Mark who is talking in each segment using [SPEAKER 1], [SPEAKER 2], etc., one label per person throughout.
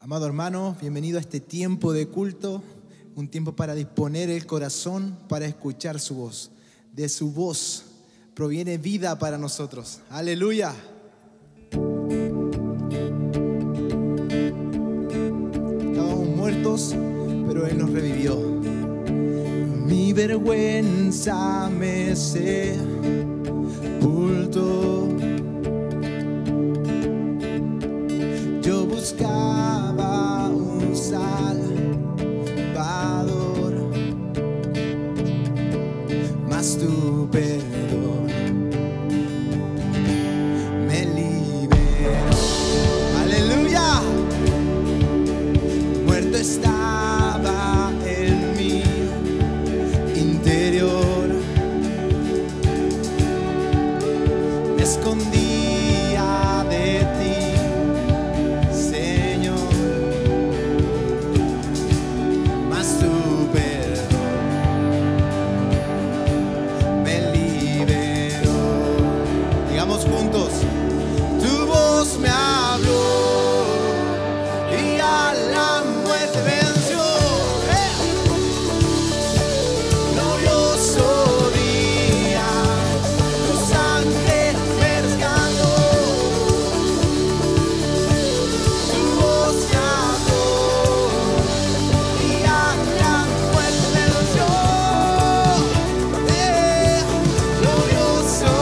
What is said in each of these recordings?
[SPEAKER 1] Amado hermano, bienvenido a este tiempo de culto, un tiempo para disponer el corazón para escuchar su voz. De su voz proviene vida para nosotros. ¡Aleluya! Estábamos muertos, pero Él nos revivió. Mi vergüenza me sepultó. Yo buscaba un Salvador, mas tu perdón me liberó. ¡Aleluya! Muerto estaba en mi interior, me escondía de ti, juntos. Tu voz me habló y a la muerte venció. Glorioso día, tu sangre me rescató. Tu voz me habló y a la muerte venció. Glorioso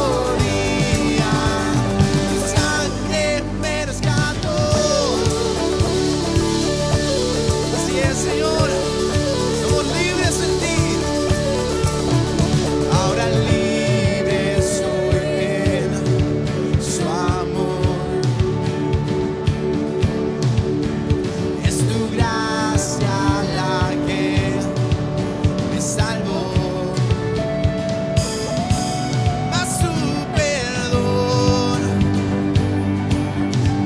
[SPEAKER 1] Señor, somos libres en ti. Ahora libre soy en su amor. Es tu gracia la que me salvó. Mas su perdón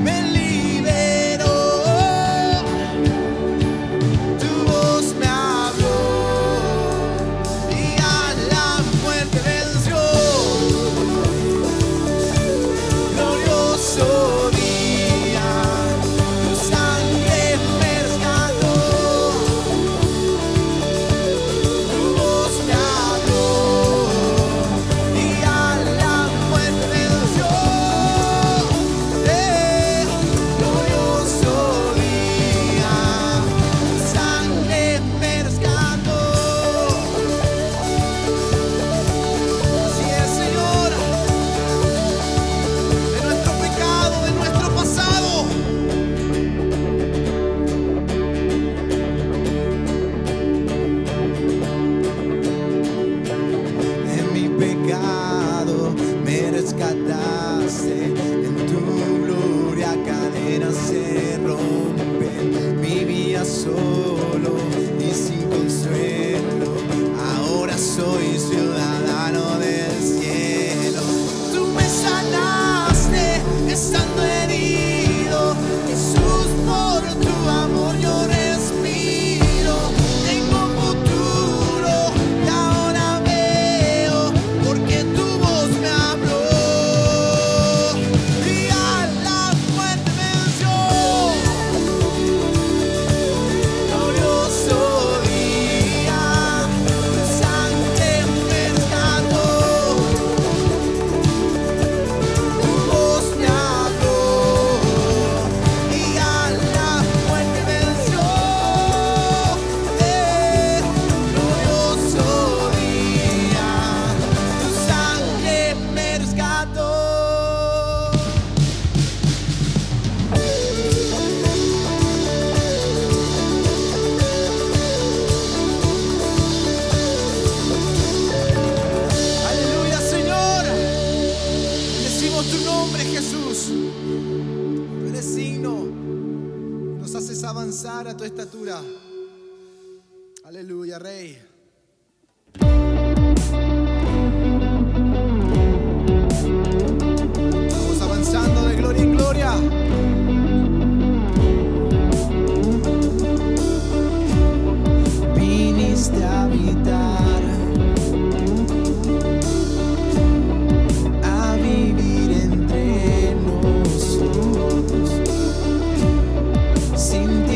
[SPEAKER 1] me liberó. Me rescataste, en tu gloria cadenas se rompen. Vivía solo y sin consuelo, ahora soy ciudadano del cielo. Tú me sanaste estando herido, Jesús, por tu amor yo respiro. Tengo futuro y ahora veo, porque tu voz me habló y a la muerte venció. Glorioso día, tu sangre me rescató. Tu voz me habló y a la muerte venció. Glorioso día, tu sangre me rescató. Aleluya, Señor. Decimos tu nombre, Jesús. Tú eres signo. Nos haces avanzar a tu estatura. Aleluya, Rey. Vamos avanzando de gloria en gloria. Viniste a habitar, a vivir entre nosotros. Sin ti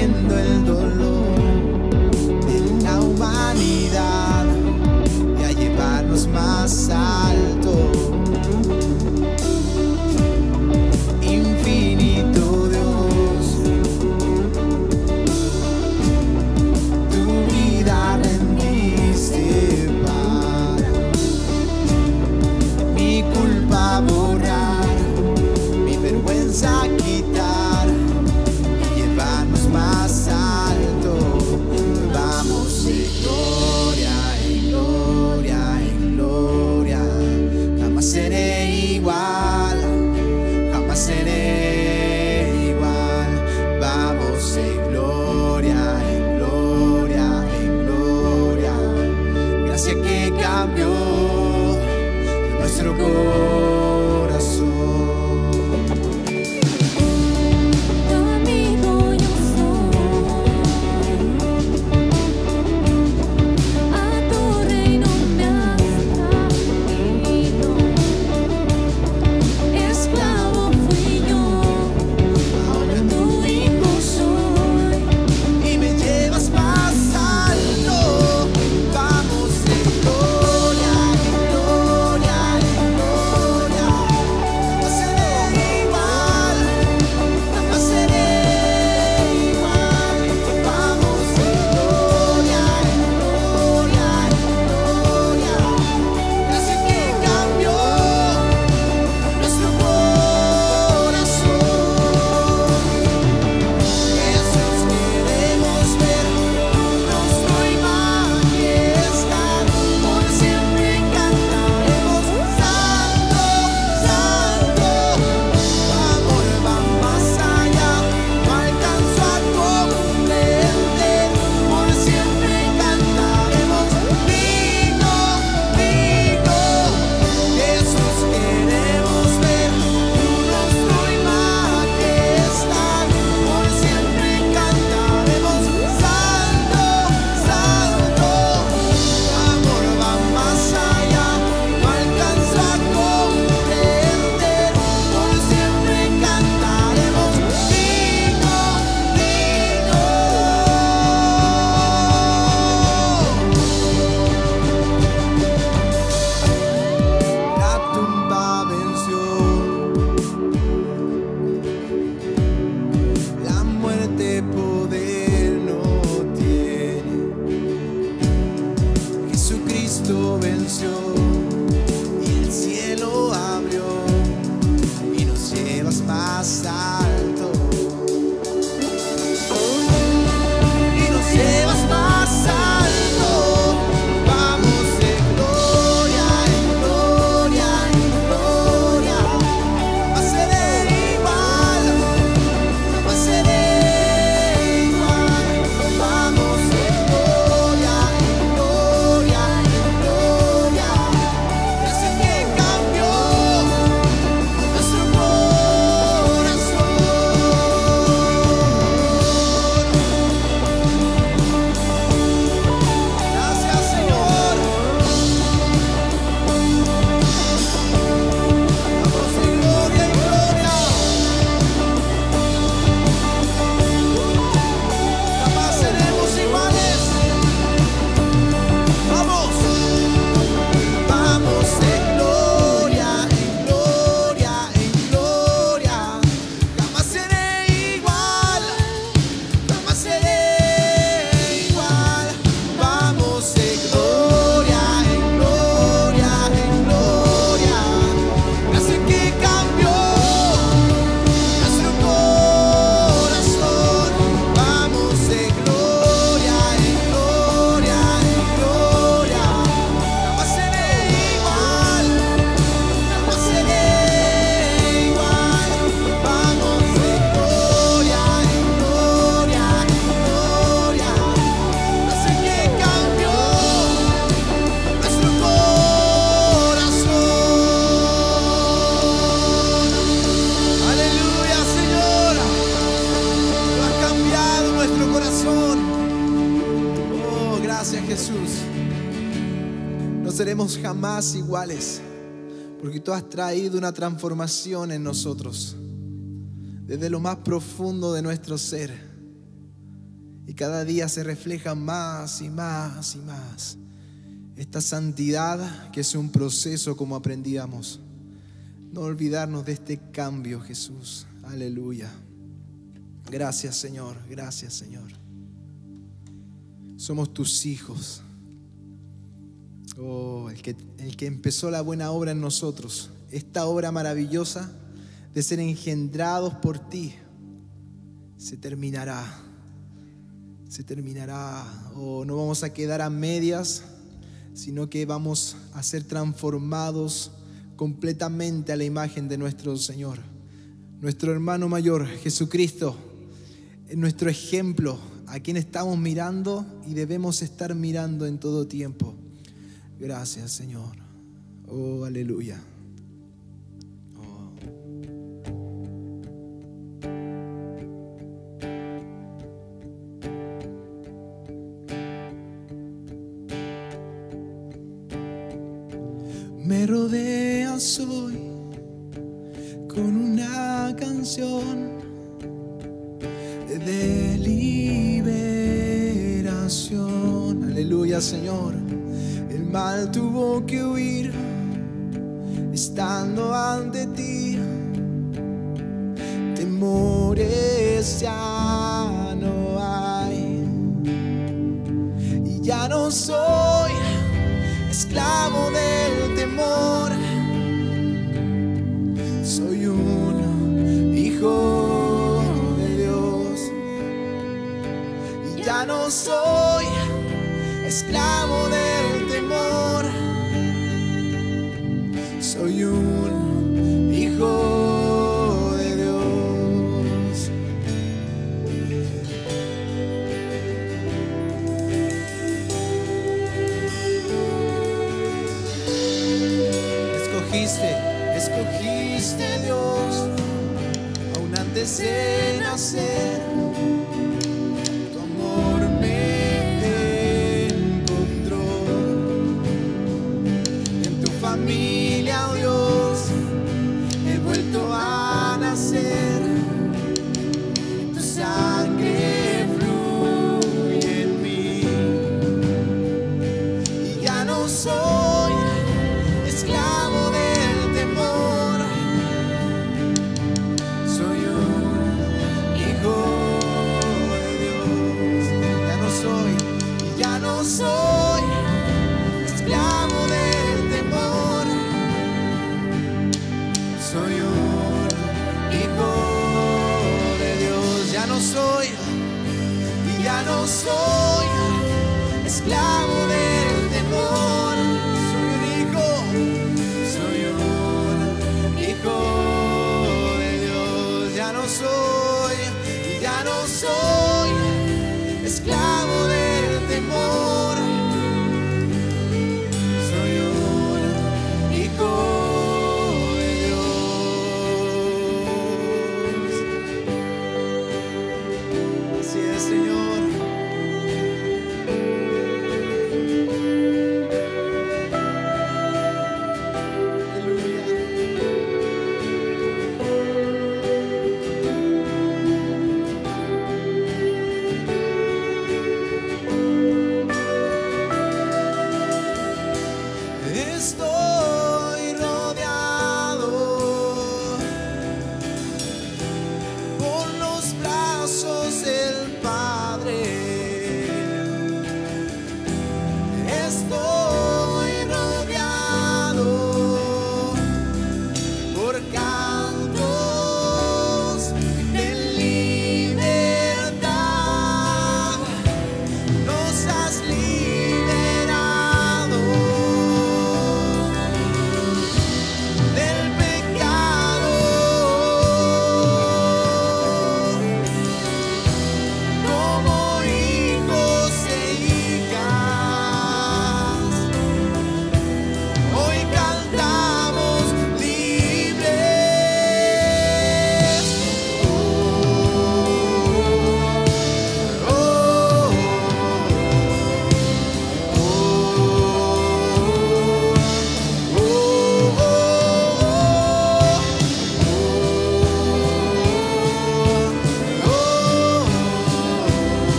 [SPEAKER 1] seremos jamás iguales, porque tú has traído una transformación en nosotros, desde lo más profundo de nuestro ser. Y cada día se refleja más y más y más esta santidad, que es un proceso, como aprendíamos. No olvidarnos de este cambio, Jesús. Aleluya. Gracias, Señor. Gracias, Señor. Somos tus hijos. Oh, el que empezó la buena obra en nosotros, esta obra maravillosa de ser engendrados por ti, se terminará. Se terminará. Oh, no vamos a quedar a medias, sino que vamos a ser transformados completamente a la imagen de nuestro Señor, nuestro hermano mayor, Jesucristo, nuestro ejemplo, a quien estamos mirando y debemos estar mirando en todo tiempo. Gracias, Señor. Oh, aleluya. veas hoy con una canción de liberación. Aleluya, Señor. El mal tuvo que huir estando ante ti. Temores ya no hay. Y ya no soy esclavo del temor. Soy un hijo de Dios. Y ya no soy esclavo del temor. Soy un hijo de Dios. Escogiste Dios, aún antes de nacer. Tu amor me encontró. En tu familia, oh Dios, he vuelto a nacer. Tu sangre fluye en mí. Y ya no soy esclavo del temor. Soy un hijo de Dios. Ya no soy, y ya no soy esclavo del temor. Soy un hijo de Dios. Ya no soy, y ya no soy esclavo del temor. Soy un hijo de Dios. Ya no soy, y ya no soy esclavo del temor. Soy un hijo de Dios. Así es, Señor.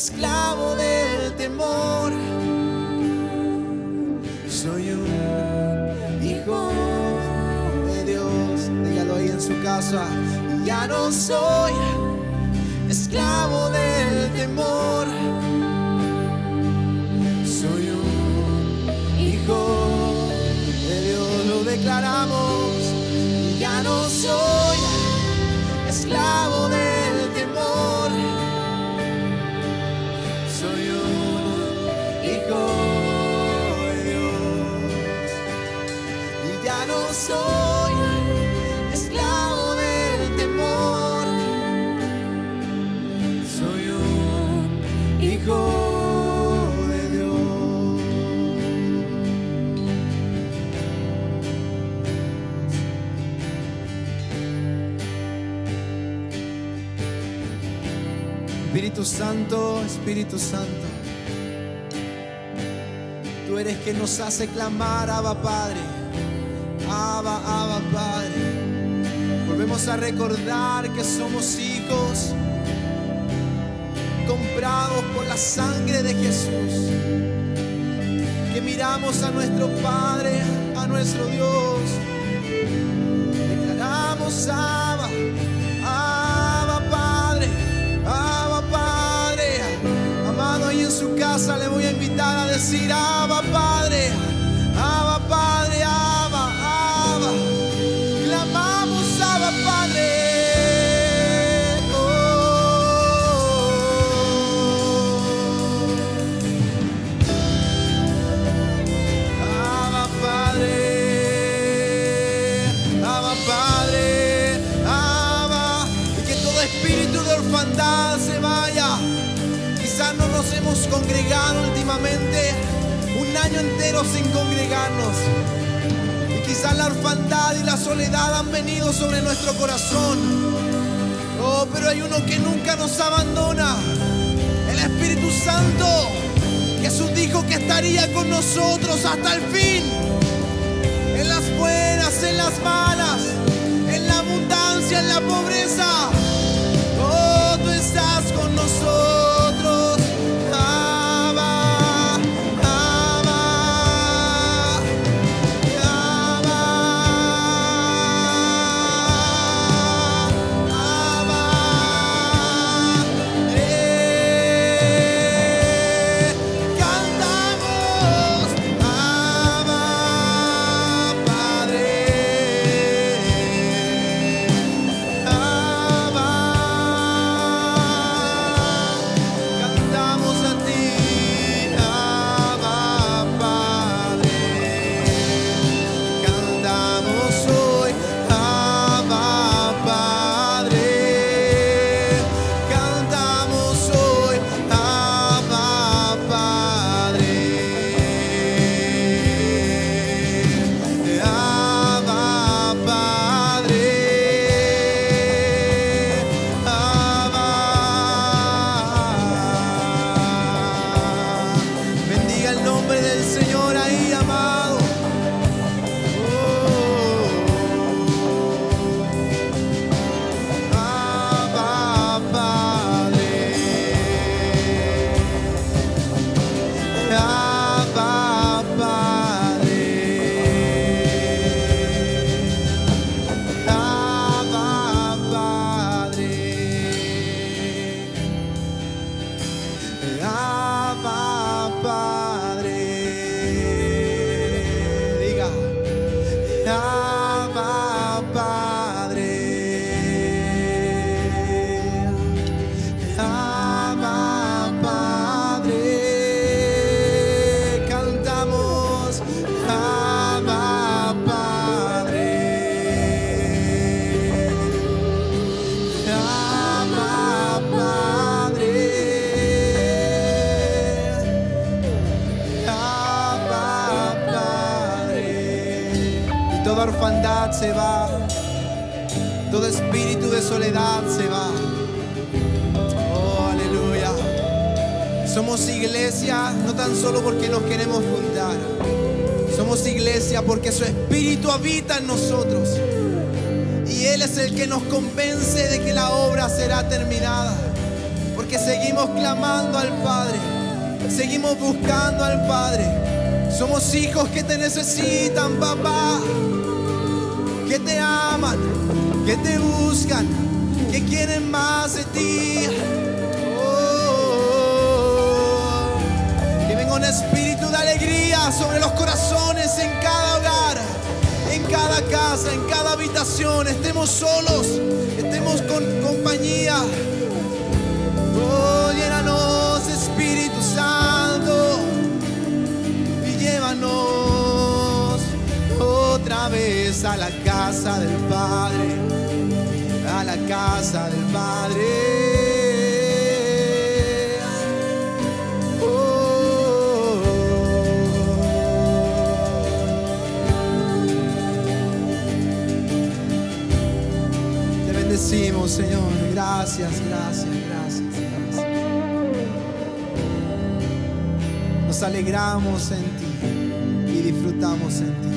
[SPEAKER 1] esclavo del temor. Soy un hijo de Dios. Dígalo ahí en su casa. Ya no soy esclavo del temor. Soy un hijo de Dios. Lo declaramos. Ya no soy esclavo del temor. Soy un hijo de Dios. Y ya no soy esclavo del temor. Soy un hijo de Dios. Espíritu Santo, Espíritu Santo, tú eres quien nos hace clamar, Abba Padre, Abba, Abba Padre. Volvemos a recordar que somos hijos comprados por la sangre de Jesús, que miramos a nuestro Padre, a nuestro Dios, declaramos Abba, Abba Padre, Abba Padre. Amado, ahí en su casa le voy a invitar a decir Abba Padre, Abba Padre, Abba, Abba. Clamamos Abba Padre. Abba Padre, Abba. Y que todo espíritu de orfandad se vaya. Quizás no nos hemos congregado últimamente, un año entero sin congregarnos. Y quizás la orfandad y la soledad han venido sobre nuestro corazón. Oh, pero hay uno que nunca nos abandona, el Espíritu Santo. Jesús dijo que estaría con nosotros hasta el fin, en las buenas, en las malas, en la abundancia, en la pobreza. Oh, tú estás con nosotros. Abba, Abba, Abba, Abba. Cantamos Abba Padre. Abba, cantamos a ti, Abba Padre. Cantamos hoy, Abba Padre. Cantamos hoy, Abba Padre. Abba Padre. Abba. Bendiga el nombre del Señor ahí, amado. Abba Padre. Abba Padre. Abba Padre. Abba Padre. Diga Abba Padre. Abba Padre. Cantamos Abba Padre. Abba Padre. Abba Padre. Y toda orfandad se va, todo espíritu de soledad se va. Oh, aleluya. Somos iglesia no tan solo porque nos queremos juntar, somos iglesia porque su espíritu habita en nosotros. Y Él es el que nos convence de que la obra será terminada. porque seguimos clamando al Padre, seguimos buscando al Padre. Somos hijos que te necesitan, papá, que te aman, que te buscan, que quieren más de ti. Que venga un espíritu de alegría sobre los corazones en cada hogar, en cada casa, en cada habitación. Estemos solos, estemos con compañía. Oh, llénanos, Espíritu Santo, y llévanos otra vez a la casa del Padre, a la casa del Padre. Te bendecimos, Señor. Gracias, gracias, gracias, gracias. Nos alegramos en ti y disfrutamos en ti.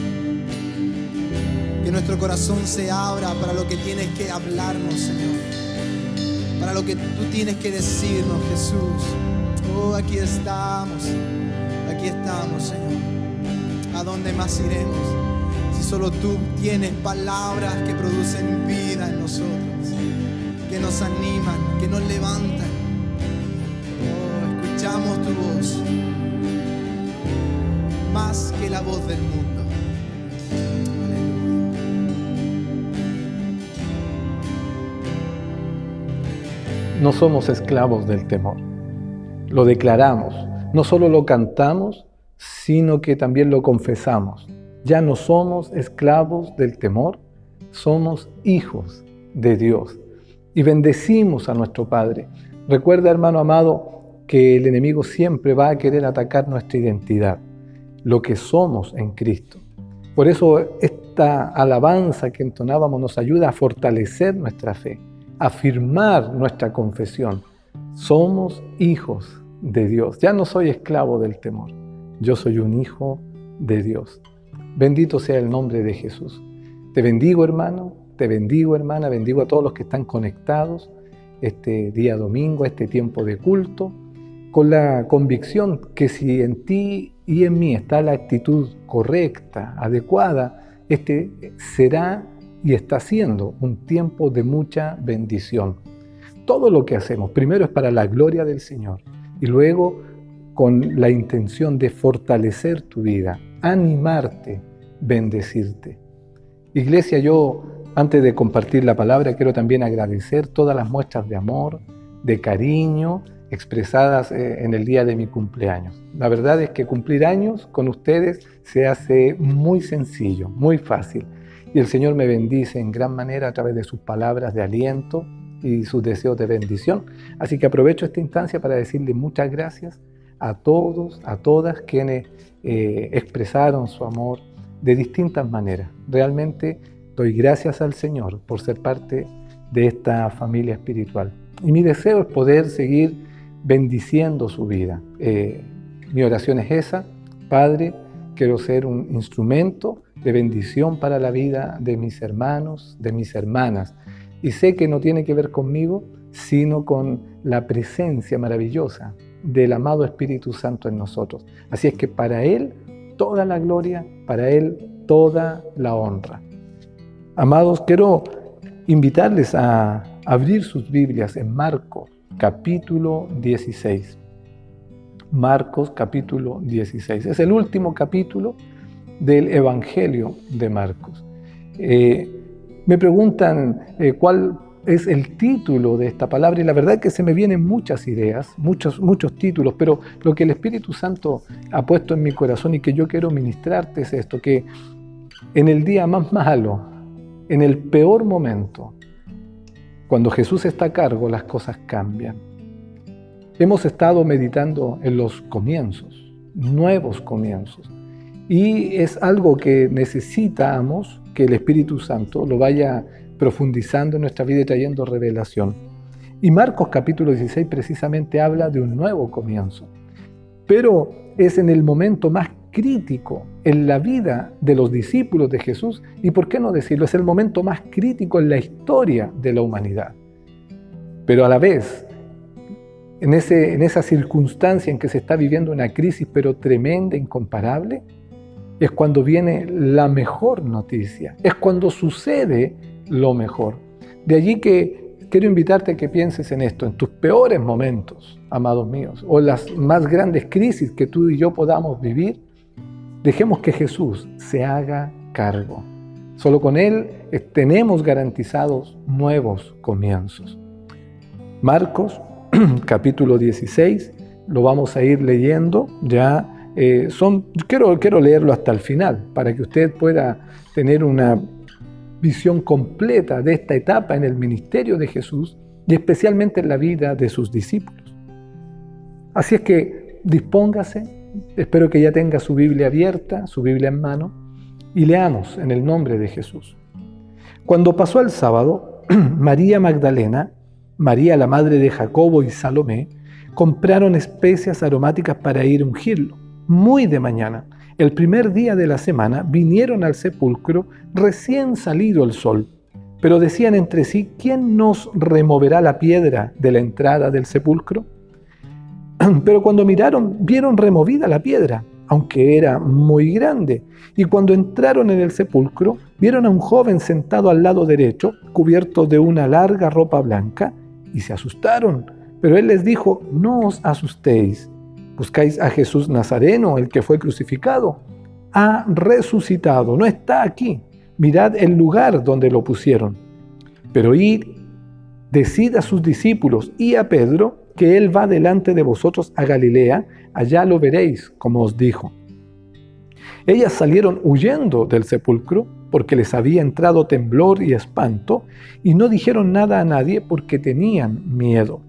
[SPEAKER 1] Que nuestro corazón se abra para lo que tienes que hablarnos, Señor, para lo que tú tienes que decirnos, Jesús. Oh, aquí estamos, Señor. ¿A dónde más iremos si solo tú tienes palabras que producen vida en nosotros, que nos animan, que nos levantan? Oh, escuchamos tu voz más que la voz del mundo.
[SPEAKER 2] No somos esclavos del temor. Lo declaramos. No solo lo cantamos, sino que también lo confesamos. Ya no somos esclavos del temor, somos hijos de Dios. Y bendecimos a nuestro Padre. Recuerda, hermano amado, que el enemigo siempre va a querer atacar nuestra identidad, lo que somos en Cristo. Por eso esta alabanza que entonábamos nos ayuda a fortalecer nuestra fe, afirmar nuestra confesión. Somos hijos de Dios. Ya no soy esclavo del temor. Yo soy un hijo de Dios. Bendito sea el nombre de Jesús. Te bendigo, hermano. Te bendigo, hermana. Bendigo a todos los que están conectados este día domingo, este tiempo de culto, con la convicción que si en ti y en mí está la actitud correcta, adecuada, este será y está siendo un tiempo de mucha bendición. Todo lo que hacemos, primero es para la gloria del Señor y luego con la intención de fortalecer tu vida, animarte, bendecirte. Iglesia, yo antes de compartir la palabra quiero también agradecer todas las muestras de amor, de cariño expresadas en el día de mi cumpleaños. La verdad es que cumplir años con ustedes se hace muy sencillo, muy fácil. Y el Señor me bendice en gran manera a través de sus palabras de aliento y sus deseos de bendición. Así que aprovecho esta instancia para decirle muchas gracias a todos, a todas quienes expresaron su amor de distintas maneras. Realmente doy gracias al Señor por ser parte de esta familia espiritual. Y mi deseo es poder seguir bendiciendo su vida. Mi oración es esa: Padre, quiero ser un instrumento de bendición para la vida de mis hermanos, de mis hermanas. Y sé que no tiene que ver conmigo, sino con la presencia maravillosa del amado Espíritu Santo en nosotros. Así es que para Él toda la gloria, para Él toda la honra. Amados, quiero invitarles a abrir sus Biblias en Marcos capítulo 16. Marcos capítulo 16. Es el último capítulo del Evangelio de Marcos. Me preguntan cuál es el título de esta palabra y la verdad es que se me vienen muchas ideas, muchos títulos, pero lo que el Espíritu Santo ha puesto en mi corazón y que yo quiero ministrarte es esto: que en el día más malo, en el peor momento, cuando Jesús está a cargo, las cosas cambian. Hemos estado meditando en los comienzos, nuevos comienzos, y es algo que necesitamos que el Espíritu Santo lo vaya profundizando en nuestra vida y trayendo revelación. Y Marcos capítulo 16 precisamente habla de un nuevo comienzo, pero es en el momento más crítico en la vida de los discípulos de Jesús, y por qué no decirlo, es el momento más crítico en la historia de la humanidad. Pero a la vez, en esa circunstancia en que se está viviendo una crisis pero tremenda, incomparable, es cuando viene la mejor noticia, es cuando sucede lo mejor. De allí que quiero invitarte a que pienses en esto, en tus peores momentos, amados míos, o las más grandes crisis que tú y yo podamos vivir. Dejemos que Jesús se haga cargo. Solo con Él tenemos garantizados nuevos comienzos. Marcos, capítulo 16, lo vamos a ir leyendo ya. Quiero leerlo hasta el final para que usted pueda tener una visión completa de esta etapa en el ministerio de Jesús y especialmente en la vida de sus discípulos. Así es que dispóngase, espero que ya tenga su Biblia abierta, su Biblia en mano, y leamos en el nombre de Jesús. Cuando pasó el sábado, María Magdalena, María la madre de Jacobo y Salomé compraron especias aromáticas para ir a ungirlo. Muy de mañana, el primer día de la semana, vinieron al sepulcro recién salido el sol, pero decían entre sí: ¿quién nos removerá la piedra de la entrada del sepulcro? Pero cuando miraron, vieron removida la piedra, aunque era muy grande. Y cuando entraron en el sepulcro, vieron a un joven sentado al lado derecho, cubierto de una larga ropa blanca, y se asustaron. Pero él les dijo: no os asustéis. Buscáis a Jesús Nazareno, el que fue crucificado. Ha resucitado, no está aquí. Mirad el lugar donde lo pusieron. Pero id, decid a sus discípulos y a Pedro que él va delante de vosotros a Galilea, allá lo veréis, como os dijo. Ellas salieron huyendo del sepulcro porque les había entrado temblor y espanto, y no dijeron nada a nadie porque tenían miedo.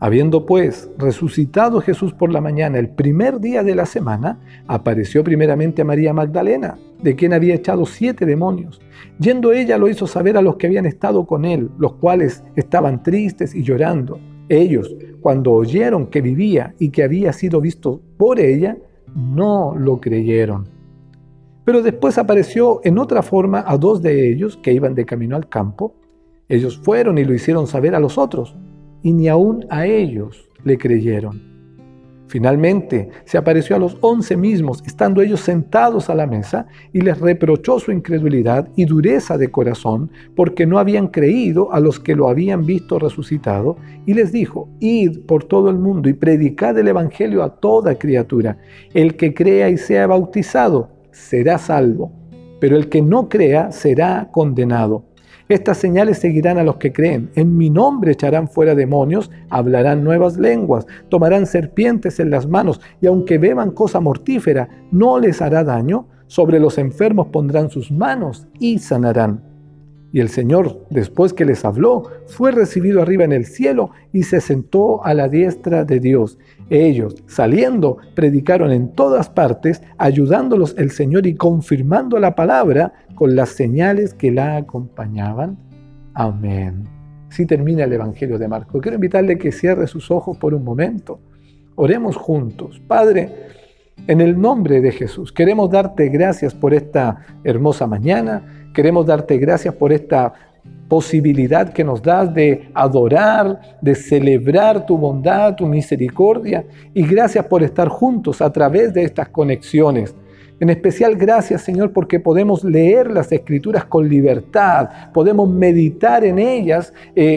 [SPEAKER 2] Habiendo pues resucitado Jesús por la mañana, el primer día de la semana, apareció primeramente a María Magdalena, de quien había echado 7 demonios. Yendo ella lo hizo saber a los que habían estado con él, los cuales estaban tristes y llorando. Ellos, cuando oyeron que vivía y que había sido visto por ella, no lo creyeron. Pero después apareció en otra forma a 2 de ellos que iban de camino al campo. Ellos fueron y lo hicieron saber a los otros, y ni aún a ellos le creyeron. Finalmente se apareció a los 11 mismos, estando ellos sentados a la mesa, y les reprochó su incredulidad y dureza de corazón, porque no habían creído a los que lo habían visto resucitado, y les dijo: id por todo el mundo y predicad el evangelio a toda criatura. El que crea y sea bautizado será salvo, pero el que no crea será condenado. Estas señales seguirán a los que creen. En mi nombre echarán fuera demonios, hablarán nuevas lenguas, tomarán serpientes en las manos, y aunque beban cosa mortífera, no les hará daño. Sobre los enfermos pondrán sus manos y sanarán. Y el Señor, después que les habló, fue recibido arriba en el cielo y se sentó a la diestra de Dios. Ellos, saliendo, predicaron en todas partes, ayudándolos el Señor y confirmando la palabra con las señales que la acompañaban. Amén. Así termina el Evangelio de Marcos. Quiero invitarle a que cierre sus ojos por un momento. Oremos juntos. Padre, en el nombre de Jesús, queremos darte gracias por esta hermosa mañana. Queremos darte gracias por esta posibilidad que nos das de adorar, de celebrar tu bondad, tu misericordia, y gracias por estar juntos a través de estas conexiones. En especial gracias, Señor, porque podemos leer las Escrituras con libertad, podemos meditar en ellas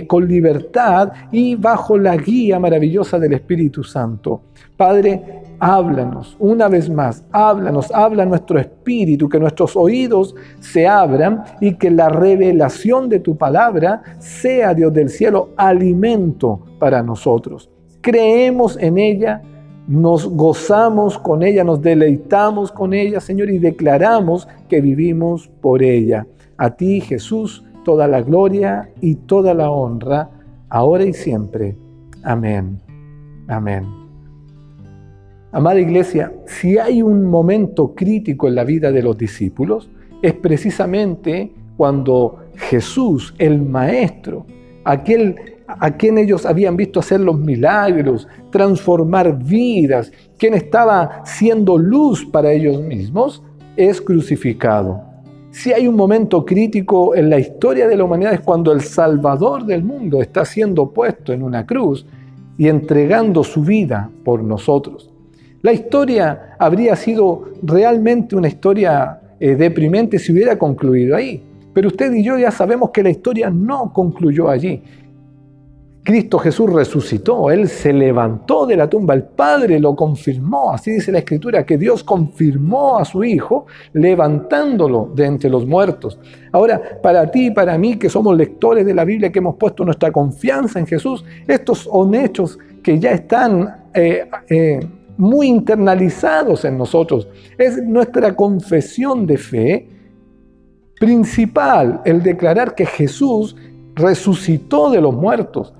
[SPEAKER 2] con libertad y bajo la guía maravillosa del Espíritu Santo. Padre, háblanos una vez más, habla nuestro espíritu, que nuestros oídos se abran y que la revelación de tu palabra sea, Dios del cielo, alimento para nosotros. Creemos en ella, nos gozamos con ella, nos deleitamos con ella, Señor, y declaramos que vivimos por ella. A ti, Jesús, toda la gloria y toda la honra, ahora y siempre. Amén. Amén. Amada Iglesia, si hay un momento crítico en la vida de los discípulos, es precisamente cuando Jesús, el Maestro, aquel a quien ellos habían visto hacer los milagros, transformar vidas, quien estaba siendo luz para ellos mismos, es crucificado. Si hay un momento crítico en la historia de la humanidad es cuando el Salvador del mundo está siendo puesto en una cruz y entregando su vida por nosotros. La historia habría sido realmente una historia deprimente si hubiera concluido ahí. Pero usted y yo ya sabemos que la historia no concluyó allí. Cristo Jesús resucitó, Él se levantó de la tumba, el Padre lo confirmó, así dice la Escritura, que Dios confirmó a su Hijo levantándolo de entre los muertos. Ahora, para ti y para mí, que somos lectores de la Biblia, que hemos puesto nuestra confianza en Jesús, estos son hechos que ya están muy internalizados en nosotros. Es nuestra confesión de fe principal el declarar que Jesús resucitó de los muertos.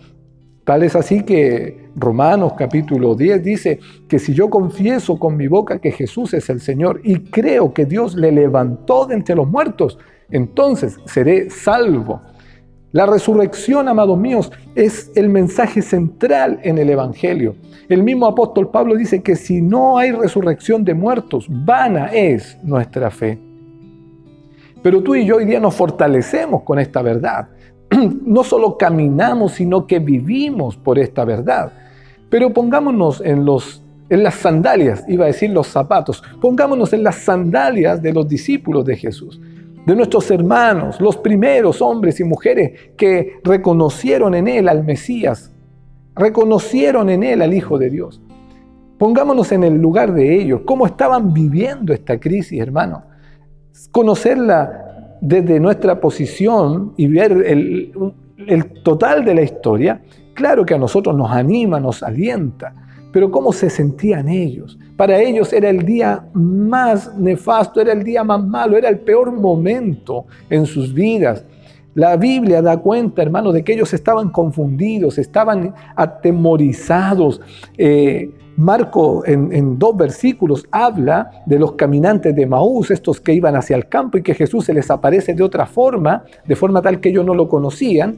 [SPEAKER 2] Tal es así que Romanos capítulo 10 dice que si yo confieso con mi boca que Jesús es el Señor y creo que Dios le levantó de entre los muertos, entonces seré salvo. La resurrección, amados míos, es el mensaje central en el Evangelio. El mismo apóstol Pablo dice que si no hay resurrección de muertos, vana es nuestra fe. Pero tú y yo hoy día nos fortalecemos con esta verdad. No solo caminamos, sino que vivimos por esta verdad. Pero pongámonos en las sandalias, iba a decir los zapatos, pongámonos en las sandalias de los discípulos de Jesús, de nuestros hermanos, los primeros hombres y mujeres que reconocieron en Él al Mesías, reconocieron en Él al Hijo de Dios. Pongámonos en el lugar de ellos, cómo estaban viviendo esta crisis, hermano. Conocerla desde nuestra posición y ver el total de la historia, claro que a nosotros nos anima, nos alienta, pero ¿cómo se sentían ellos? Para ellos era el día más nefasto, era el día más malo, era el peor momento en sus vidas. La Biblia da cuenta, hermano, de que ellos estaban confundidos, estaban atemorizados. Marco en 2 versículos habla de los caminantes de Emaús, estos que iban hacia el campo y que Jesús se les aparece de otra forma, de forma tal que ellos no lo conocían.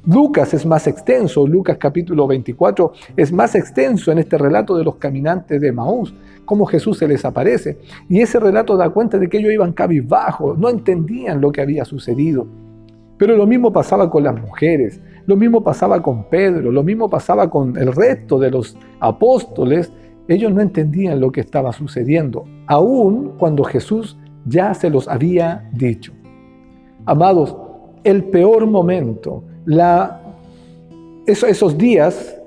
[SPEAKER 2] Lucas es más extenso, Lucas capítulo 24 es más extenso en este relato de los caminantes de Emaús, cómo Jesús se les aparece. Y ese relato da cuenta de que ellos iban cabizbajos, no entendían lo que había sucedido. Pero lo mismo pasaba con las mujeres, lo mismo pasaba con Pedro, lo mismo pasaba con el resto de los apóstoles. Ellos no entendían lo que estaba sucediendo, aun cuando Jesús ya se los había dicho. Amados, el peor momento, esos días,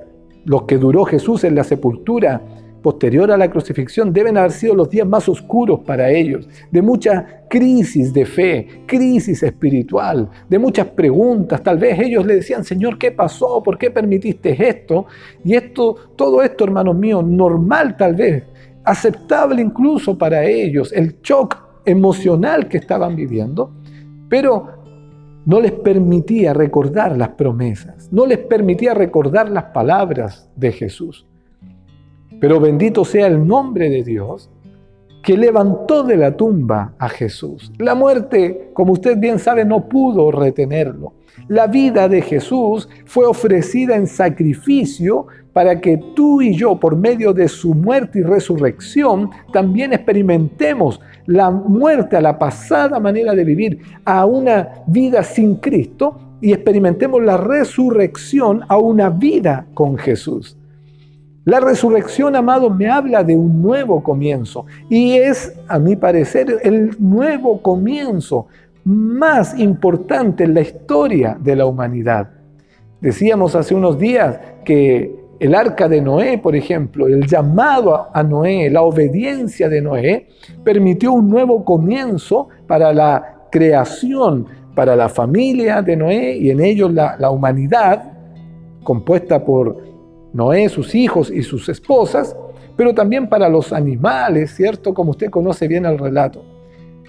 [SPEAKER 2] los que duró Jesús en la sepultura, posterior a la crucifixión, deben haber sido los días más oscuros para ellos, de mucha crisis de fe, crisis espiritual, de muchas preguntas. Tal vez ellos le decían: Señor, ¿qué pasó? ¿Por qué permitiste esto? Y todo esto, hermanos míos, normal tal vez, aceptable incluso para ellos, el shock emocional que estaban viviendo, pero no les permitía recordar las promesas, no les permitía recordar las palabras de Jesús. Pero bendito sea el nombre de Dios, que levantó de la tumba a Jesús. La muerte, como usted bien sabe, no pudo retenerlo. La vida de Jesús fue ofrecida en sacrificio para que tú y yo, por medio de su muerte y resurrección, también experimentemos la muerte a la pasada manera de vivir, a una vida sin Cristo, y experimentemos la resurrección a una vida con Jesús. La resurrección, amados, me habla de un nuevo comienzo y es, a mi parecer, el nuevo comienzo más importante en la historia de la humanidad. Decíamos hace unos días que el arca de Noé, por ejemplo, el llamado a Noé, la obediencia de Noé, permitió un nuevo comienzo para la creación, para la familia de Noé y en ellos la humanidad, compuesta por Noé, sus hijos y sus esposas, pero también para los animales, ¿cierto? Como usted conoce bien el relato.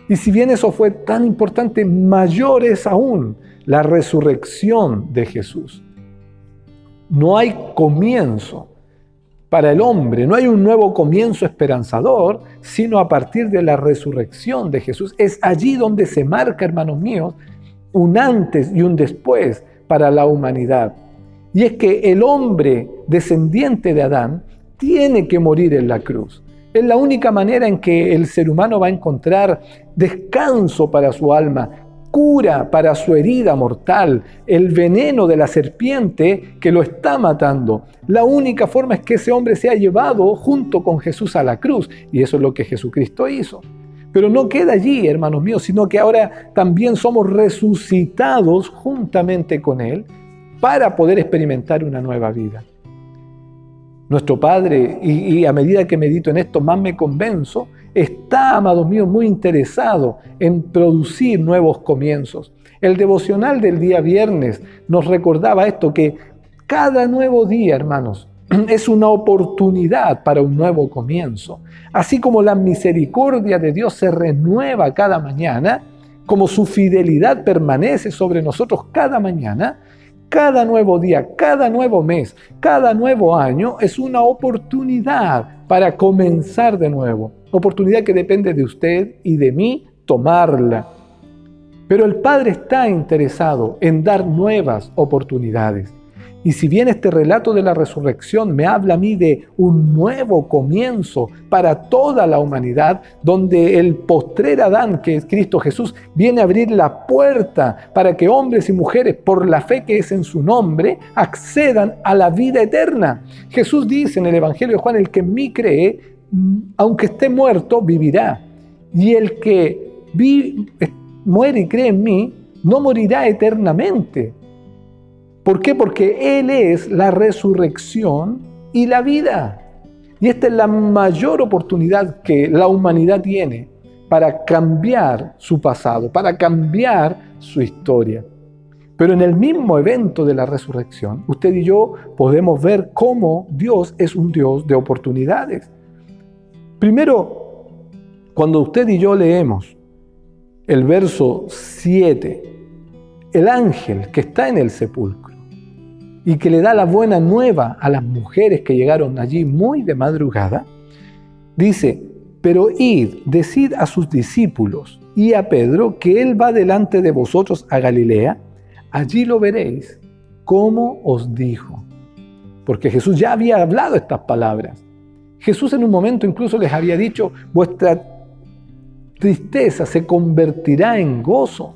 [SPEAKER 2] Y si bien eso fue tan importante, mayor es aún la resurrección de Jesús. No hay comienzo para el hombre, no hay un nuevo comienzo esperanzador, sino a partir de la resurrección de Jesús. Es allí donde se marca, hermanos míos, un antes y un después para la humanidad. Y es que el hombre descendiente de Adán tiene que morir en la cruz. Es la única manera en que el ser humano va a encontrar descanso para su alma, cura para su herida mortal, el veneno de la serpiente que lo está matando. La única forma es que ese hombre sea llevado junto con Jesús a la cruz, y eso es lo que Jesucristo hizo. Pero no queda allí, hermanos míos, sino que ahora también somos resucitados juntamente con Él para poder experimentar una nueva vida. Nuestro Padre, y a medida que medito en esto, más me convenzo, está, amados míos, muy interesado en producir nuevos comienzos. El devocional del día viernes nos recordaba esto, que cada nuevo día, hermanos, es una oportunidad para un nuevo comienzo. Así como la misericordia de Dios se renueva cada mañana, como su fidelidad permanece sobre nosotros cada mañana, cada nuevo día, cada nuevo mes, cada nuevo año es una oportunidad para comenzar de nuevo. Oportunidad que depende de usted y de mí tomarla. Pero el Padre está interesado en dar nuevas oportunidades. Y si bien este relato de la resurrección me habla a mí de un nuevo comienzo para toda la humanidad, donde el postrer Adán, que es Cristo Jesús, viene a abrir la puerta para que hombres y mujeres, por la fe que es en su nombre, accedan a la vida eterna. Jesús dice en el Evangelio de Juan: el que en mí cree, aunque esté muerto, vivirá. Y el que muere y cree en mí, no morirá eternamente. ¿Por qué? Porque Él es la resurrección y la vida. Y esta es la mayor oportunidad que la humanidad tiene para cambiar su pasado, para cambiar su historia. Pero en el mismo evento de la resurrección, usted y yo podemos ver cómo Dios es un Dios de oportunidades. Primero, cuando usted y yo leemos el verso 7, el ángel que está en el sepulcro y que le da la buena nueva a las mujeres que llegaron allí muy de madrugada, dice: pero id, decid a sus discípulos y a Pedro que él va delante de vosotros a Galilea, allí lo veréis, como os dijo. Porque Jesús ya había hablado estas palabras. Jesús en un momento incluso les había dicho: vuestra tristeza se convertirá en gozo.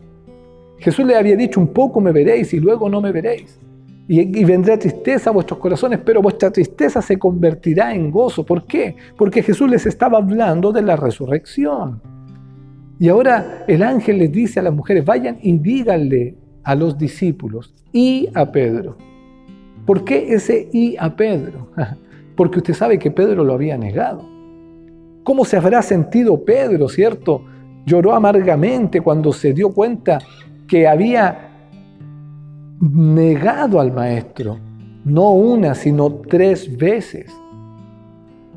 [SPEAKER 2] Jesús les había dicho: un poco me veréis y luego no me veréis. Y vendrá tristeza a vuestros corazones, pero vuestra tristeza se convertirá en gozo. ¿Por qué? Porque Jesús les estaba hablando de la resurrección. Y ahora el ángel les dice a las mujeres: vayan y díganle a los discípulos y a Pedro. ¿Por qué ese y a Pedro? Porque usted sabe que Pedro lo había negado. ¿Cómo se habrá sentido Pedro, cierto? Lloró amargamente cuando se dio cuenta que había negado al Maestro, no una, sino 3 veces.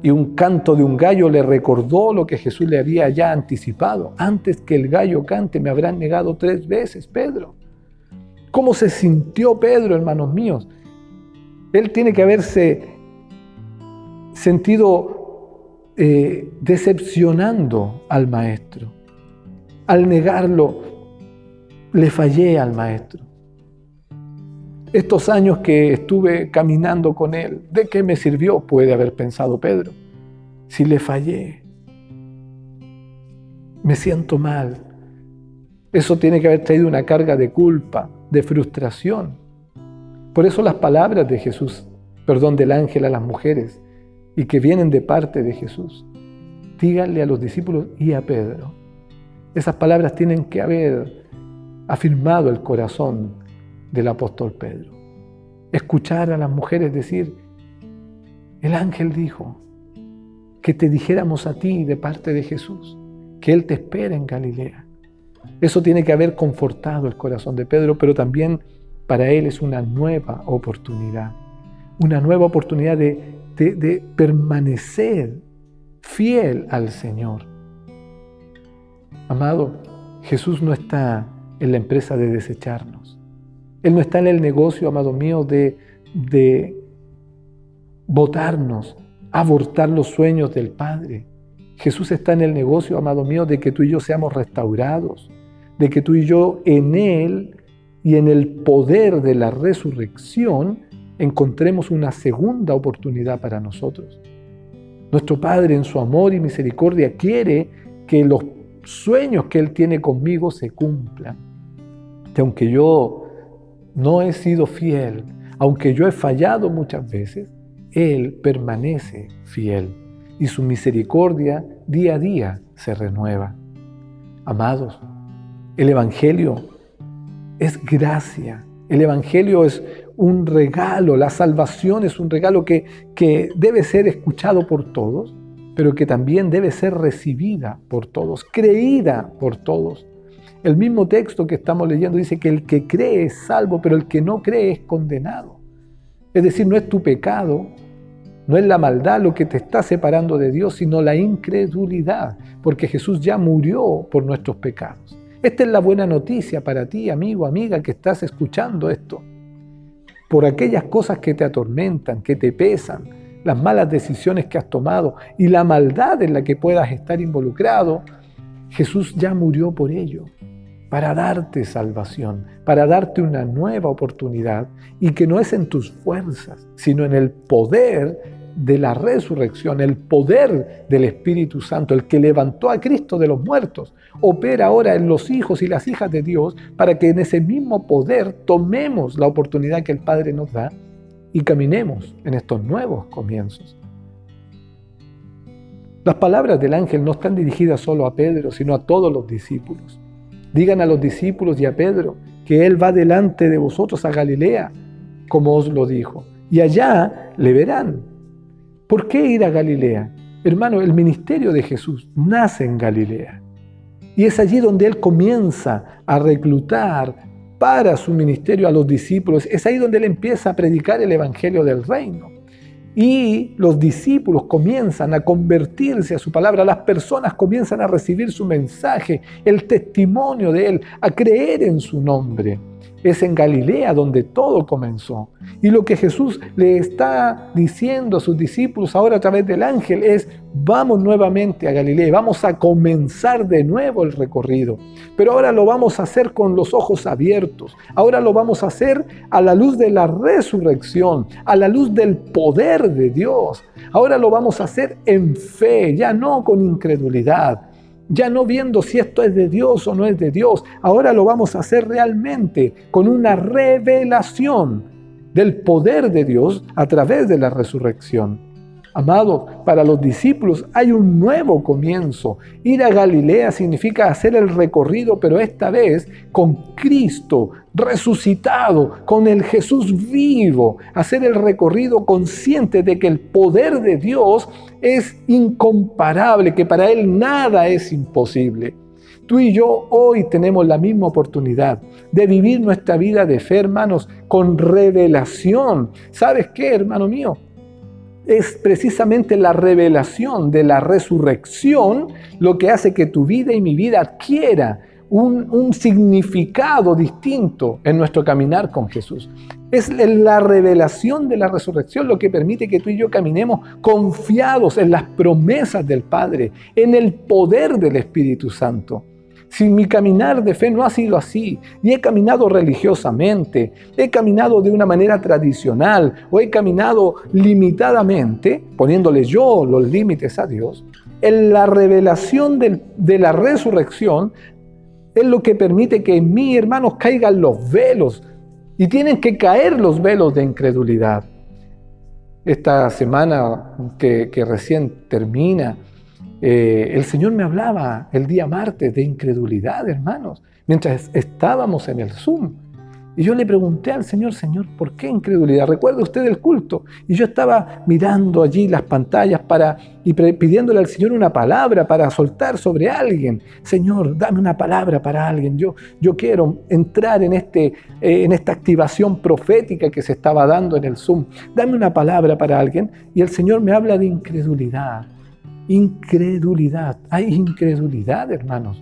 [SPEAKER 2] Y un canto de un gallo le recordó lo que Jesús le había ya anticipado: antes que el gallo cante me habrán negado 3 veces, Pedro. ¿Cómo se sintió Pedro, hermanos míos? Él tiene que haberse sentido decepcionando al Maestro. Al negarlo, le fallé al Maestro. Estos años que estuve caminando con Él, ¿de qué me sirvió? Puede haber pensado Pedro. Si le fallé, me siento mal. Eso tiene que haber traído una carga de culpa, de frustración. Por eso las palabras de Jesús, del ángel a las mujeres, y que vienen de parte de Jesús: díganle a los discípulos y a Pedro. Esas palabras tienen que haber afirmado el corazón del apóstol Pedro. Escuchar a las mujeres decir: el ángel dijo que te dijéramos a ti de parte de Jesús que Él te espera en Galilea. Eso tiene que haber confortado el corazón de Pedro, pero también para él es una nueva oportunidad de permanecer fiel al Señor. Amado, Jesús no está en la empresa de desecharnos. Él no está en el negocio, amado mío, de botarnos, abortar los sueños del Padre. Jesús está en el negocio, amado mío, de que tú y yo seamos restaurados, de que tú y yo en Él y en el poder de la resurrección encontremos una segunda oportunidad para nosotros. Nuestro Padre, en su amor y misericordia, quiere que los sueños que Él tiene conmigo se cumplan. que aunque yo no he sido fiel, aunque yo he fallado muchas veces, Él permanece fiel y su misericordia día a día se renueva. Amados, el Evangelio es gracia, el Evangelio es un regalo, la salvación es un regalo que debe ser escuchado por todos, pero que también debe ser recibida por todos, creída por todos. El mismo texto que estamos leyendo dice que el que cree es salvo, pero el que no cree es condenado. Es decir, no es tu pecado, no es la maldad lo que te está separando de Dios, sino la incredulidad, porque Jesús ya murió por nuestros pecados. Esta es la buena noticia para ti, amigo, amiga, que estás escuchando esto. Por aquellas cosas que te atormentan, que te pesan, las malas decisiones que has tomado y la maldad en la que puedas estar involucrado, Jesús ya murió por ello, para darte salvación, para darte una nueva oportunidad, y que no es en tus fuerzas, sino en el poder de la resurrección, el poder del Espíritu Santo, el que levantó a Cristo de los muertos, opera ahora en los hijos y las hijas de Dios para que en ese mismo poder tomemos la oportunidad que el Padre nos da y caminemos en estos nuevos comienzos. Las palabras del ángel no están dirigidas solo a Pedro, sino a todos los discípulos. Digan a los discípulos y a Pedro que Él va delante de vosotros a Galilea, como os lo dijo, y allá le verán. ¿Por qué ir a Galilea? Hermano, el ministerio de Jesús nace en Galilea. Y es allí donde Él comienza a reclutar para su ministerio a los discípulos. Es ahí donde Él empieza a predicar el evangelio del reino. Y los discípulos comienzan a convertirse a su palabra, las personas comienzan a recibir su mensaje, el testimonio de Él, a creer en su nombre. Es en Galilea donde todo comenzó. Y lo que Jesús le está diciendo a sus discípulos ahora a través del ángel es: vamos nuevamente a Galilea, vamos a comenzar de nuevo el recorrido. Pero ahora lo vamos a hacer con los ojos abiertos. Ahora lo vamos a hacer a la luz de la resurrección, a la luz del poder de Dios. Ahora lo vamos a hacer en fe, ya no con incredulidad. Ya no viendo si esto es de Dios o no es de Dios. Ahora lo vamos a hacer realmente con una revelación del poder de Dios a través de la resurrección. Amados, para los discípulos hay un nuevo comienzo. Ir a Galilea significa hacer el recorrido, pero esta vez con Cristo resucitado, con el Jesús vivo. Hacer el recorrido consciente de que el poder de Dios es incomparable, que para Él nada es imposible. Tú y yo hoy tenemos la misma oportunidad de vivir nuestra vida de fe, hermanos, con revelación. ¿Sabes qué, hermano mío? Es precisamente la revelación de la resurrección lo que hace que tu vida y mi vida adquiera un significado distinto en nuestro caminar con Jesús. Es la revelación de la resurrección lo que permite que tú y yo caminemos confiados en las promesas del Padre, en el poder del Espíritu Santo. Si mi caminar de fe no ha sido así, y he caminado religiosamente, he caminado de una manera tradicional, o he caminado limitadamente, poniéndole yo los límites a Dios, en la revelación de la resurrección es lo que permite que en mí, hermanos, caigan los velos, y tienen que caer los velos de incredulidad. Esta semana que recién termina, el Señor me hablaba el día martes de incredulidad, hermanos, mientras estábamos en el Zoom. Y yo le pregunté al Señor: Señor, ¿por qué incredulidad? ¿Recuerda usted el culto? Y yo estaba mirando allí las pantallas y pidiéndole al Señor una palabra para soltar sobre alguien. Señor, dame una palabra para alguien. Yo quiero entrar en esta activación profética que se estaba dando en el Zoom. Dame una palabra para alguien. Y el Señor me habla de incredulidad. Incredulidad. Hay incredulidad, hermanos.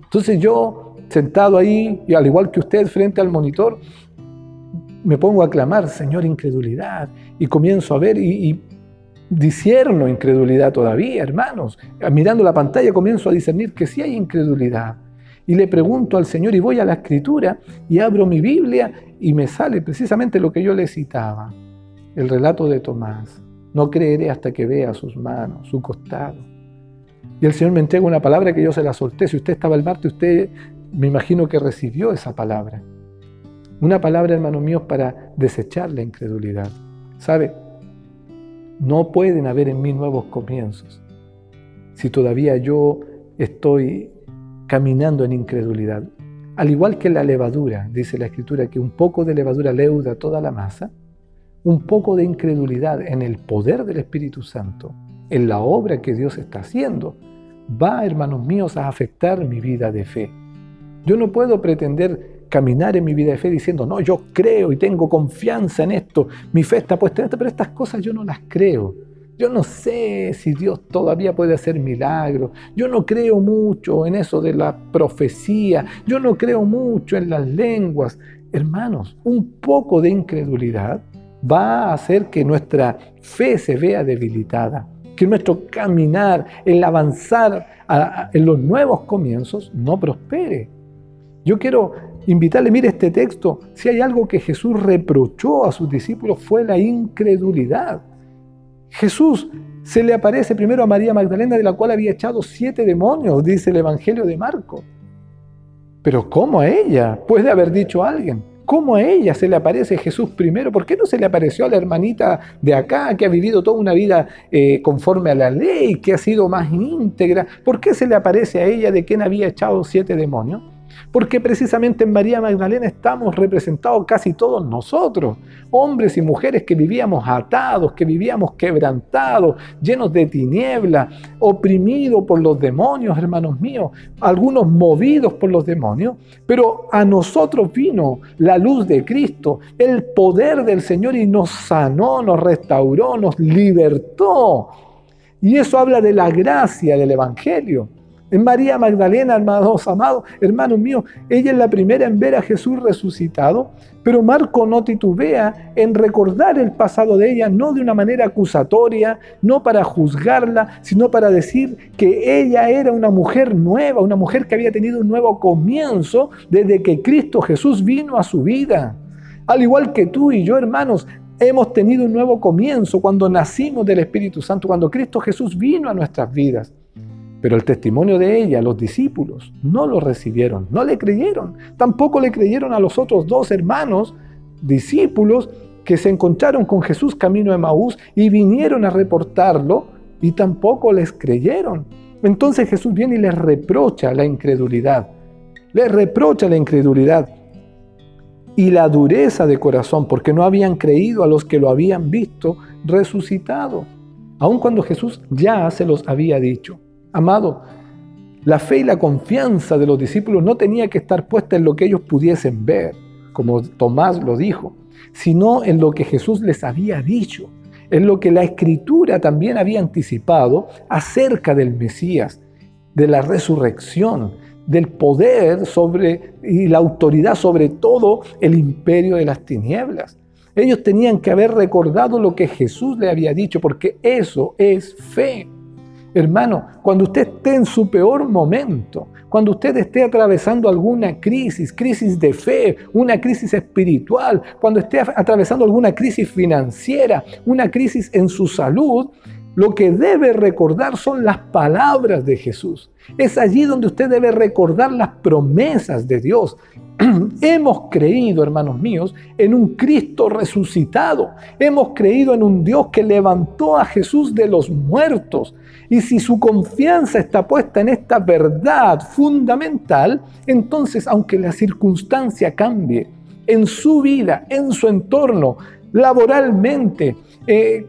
[SPEAKER 2] Entonces yo, sentado ahí, y al igual que usted frente al monitor, me pongo a clamar: Señor, incredulidad. Y comienzo a ver y discierno incredulidad todavía, hermanos. Mirando la pantalla comienzo a discernir que sí hay incredulidad. Y le pregunto al Señor, y voy a la Escritura y abro mi Biblia y me sale precisamente lo que yo le citaba. El relato de Tomás. No creeré hasta que vea sus manos, su costado. Y el Señor me entrega una palabra que yo se la solté. Si usted estaba el martes, usted me imagino que recibió esa palabra. Una palabra, hermanos míos, para desechar la incredulidad. ¿Sabe? No pueden haber en mí nuevos comienzos si todavía yo estoy caminando en incredulidad. Al igual que la levadura, dice la Escritura, que un poco de levadura leuda toda la masa, un poco de incredulidad en el poder del Espíritu Santo, en la obra que Dios está haciendo, va, hermanos míos, a afectar mi vida de fe. Yo no puedo pretender caminar en mi vida de fe diciendo, no, yo creo y tengo confianza en esto, mi fe está puesta en esto, pero estas cosas yo no las creo. Yo no sé si Dios todavía puede hacer milagros. Yo no creo mucho en eso de la profecía. Yo no creo mucho en las lenguas. Hermanos, un poco de incredulidad va a hacer que nuestra fe se vea debilitada, que nuestro caminar, el avanzar en los nuevos comienzos no prospere. Yo quiero invitarle, mire este texto, si hay algo que Jesús reprochó a sus discípulos fue la incredulidad. Jesús se le aparece primero a María Magdalena, de la cual había echado 7 demonios, dice el Evangelio de Marcos. Pero ¿cómo a ella? Puede haber dicho alguien. ¿Cómo a ella se le aparece Jesús primero? ¿Por qué no se le apareció a la hermanita de acá, que ha vivido toda una vida conforme a la ley, que ha sido más íntegra? ¿Por qué se le aparece a ella de quien había echado 7 demonios? Porque precisamente en María Magdalena estamos representados casi todos nosotros, hombres y mujeres que vivíamos atados, que vivíamos quebrantados, llenos de tinieblas, oprimidos por los demonios, hermanos míos, algunos movidos por los demonios, pero a nosotros vino la luz de Cristo, el poder del Señor y nos sanó, nos restauró, nos libertó. Y eso habla de la gracia del Evangelio. En María Magdalena, hermanos míos, ella es la primera en ver a Jesús resucitado, pero Marco no titubea en recordar el pasado de ella, no de una manera acusatoria, no para juzgarla, sino para decir que ella era una mujer nueva, una mujer que había tenido un nuevo comienzo desde que Cristo Jesús vino a su vida. Al igual que tú y yo, hermanos, hemos tenido un nuevo comienzo cuando nacimos del Espíritu Santo, cuando Cristo Jesús vino a nuestras vidas. Pero el testimonio de ella, los discípulos, no lo recibieron, no le creyeron. Tampoco le creyeron a los otros 2 hermanos, discípulos, que se encontraron con Jesús camino a Emaús y vinieron a reportarlo y tampoco les creyeron. Entonces Jesús viene y les reprocha la incredulidad. Les reprocha la incredulidad y la dureza de corazón, porque no habían creído a los que lo habían visto resucitado, aun cuando Jesús ya se los había dicho. Amado, la fe y la confianza de los discípulos no tenía que estar puesta en lo que ellos pudiesen ver, como Tomás lo dijo, sino en lo que Jesús les había dicho, en lo que la Escritura también había anticipado acerca del Mesías, de la resurrección, del poder sobre y la autoridad sobre todo el imperio de las tinieblas. Ellos tenían que haber recordado lo que Jesús le había dicho, porque eso es fe. Hermano, cuando usted esté en su peor momento, cuando usted esté atravesando alguna crisis de fe, una crisis espiritual, cuando esté atravesando alguna crisis financiera, una crisis en su salud, lo que debe recordar son las palabras de Jesús. Es allí donde usted debe recordar las promesas de Dios. Hemos creído, hermanos míos, en un Cristo resucitado. Hemos creído en un Dios que levantó a Jesús de los muertos. Y si su confianza está puesta en esta verdad fundamental, entonces, aunque la circunstancia cambie en su vida, en su entorno, laboralmente,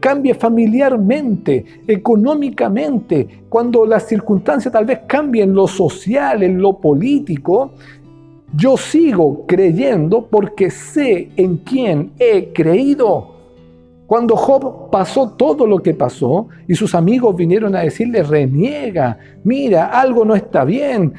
[SPEAKER 2] cambie familiarmente, económicamente, cuando las circunstancias tal vez cambien en lo social, en lo político, yo sigo creyendo porque sé en quién he creído. Cuando Job pasó todo lo que pasó y sus amigos vinieron a decirle, reniega, mira, algo no está bien,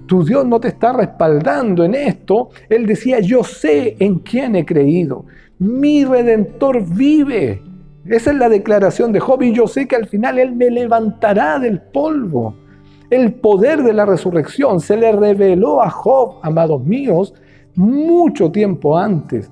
[SPEAKER 2] tu Dios no te está respaldando en esto, él decía, yo sé en quién he creído, mi Redentor vive. Esa es la declaración de Job y yo sé que al final Él me levantará del polvo. El poder de la resurrección se le reveló a Job, amados míos, mucho tiempo antes.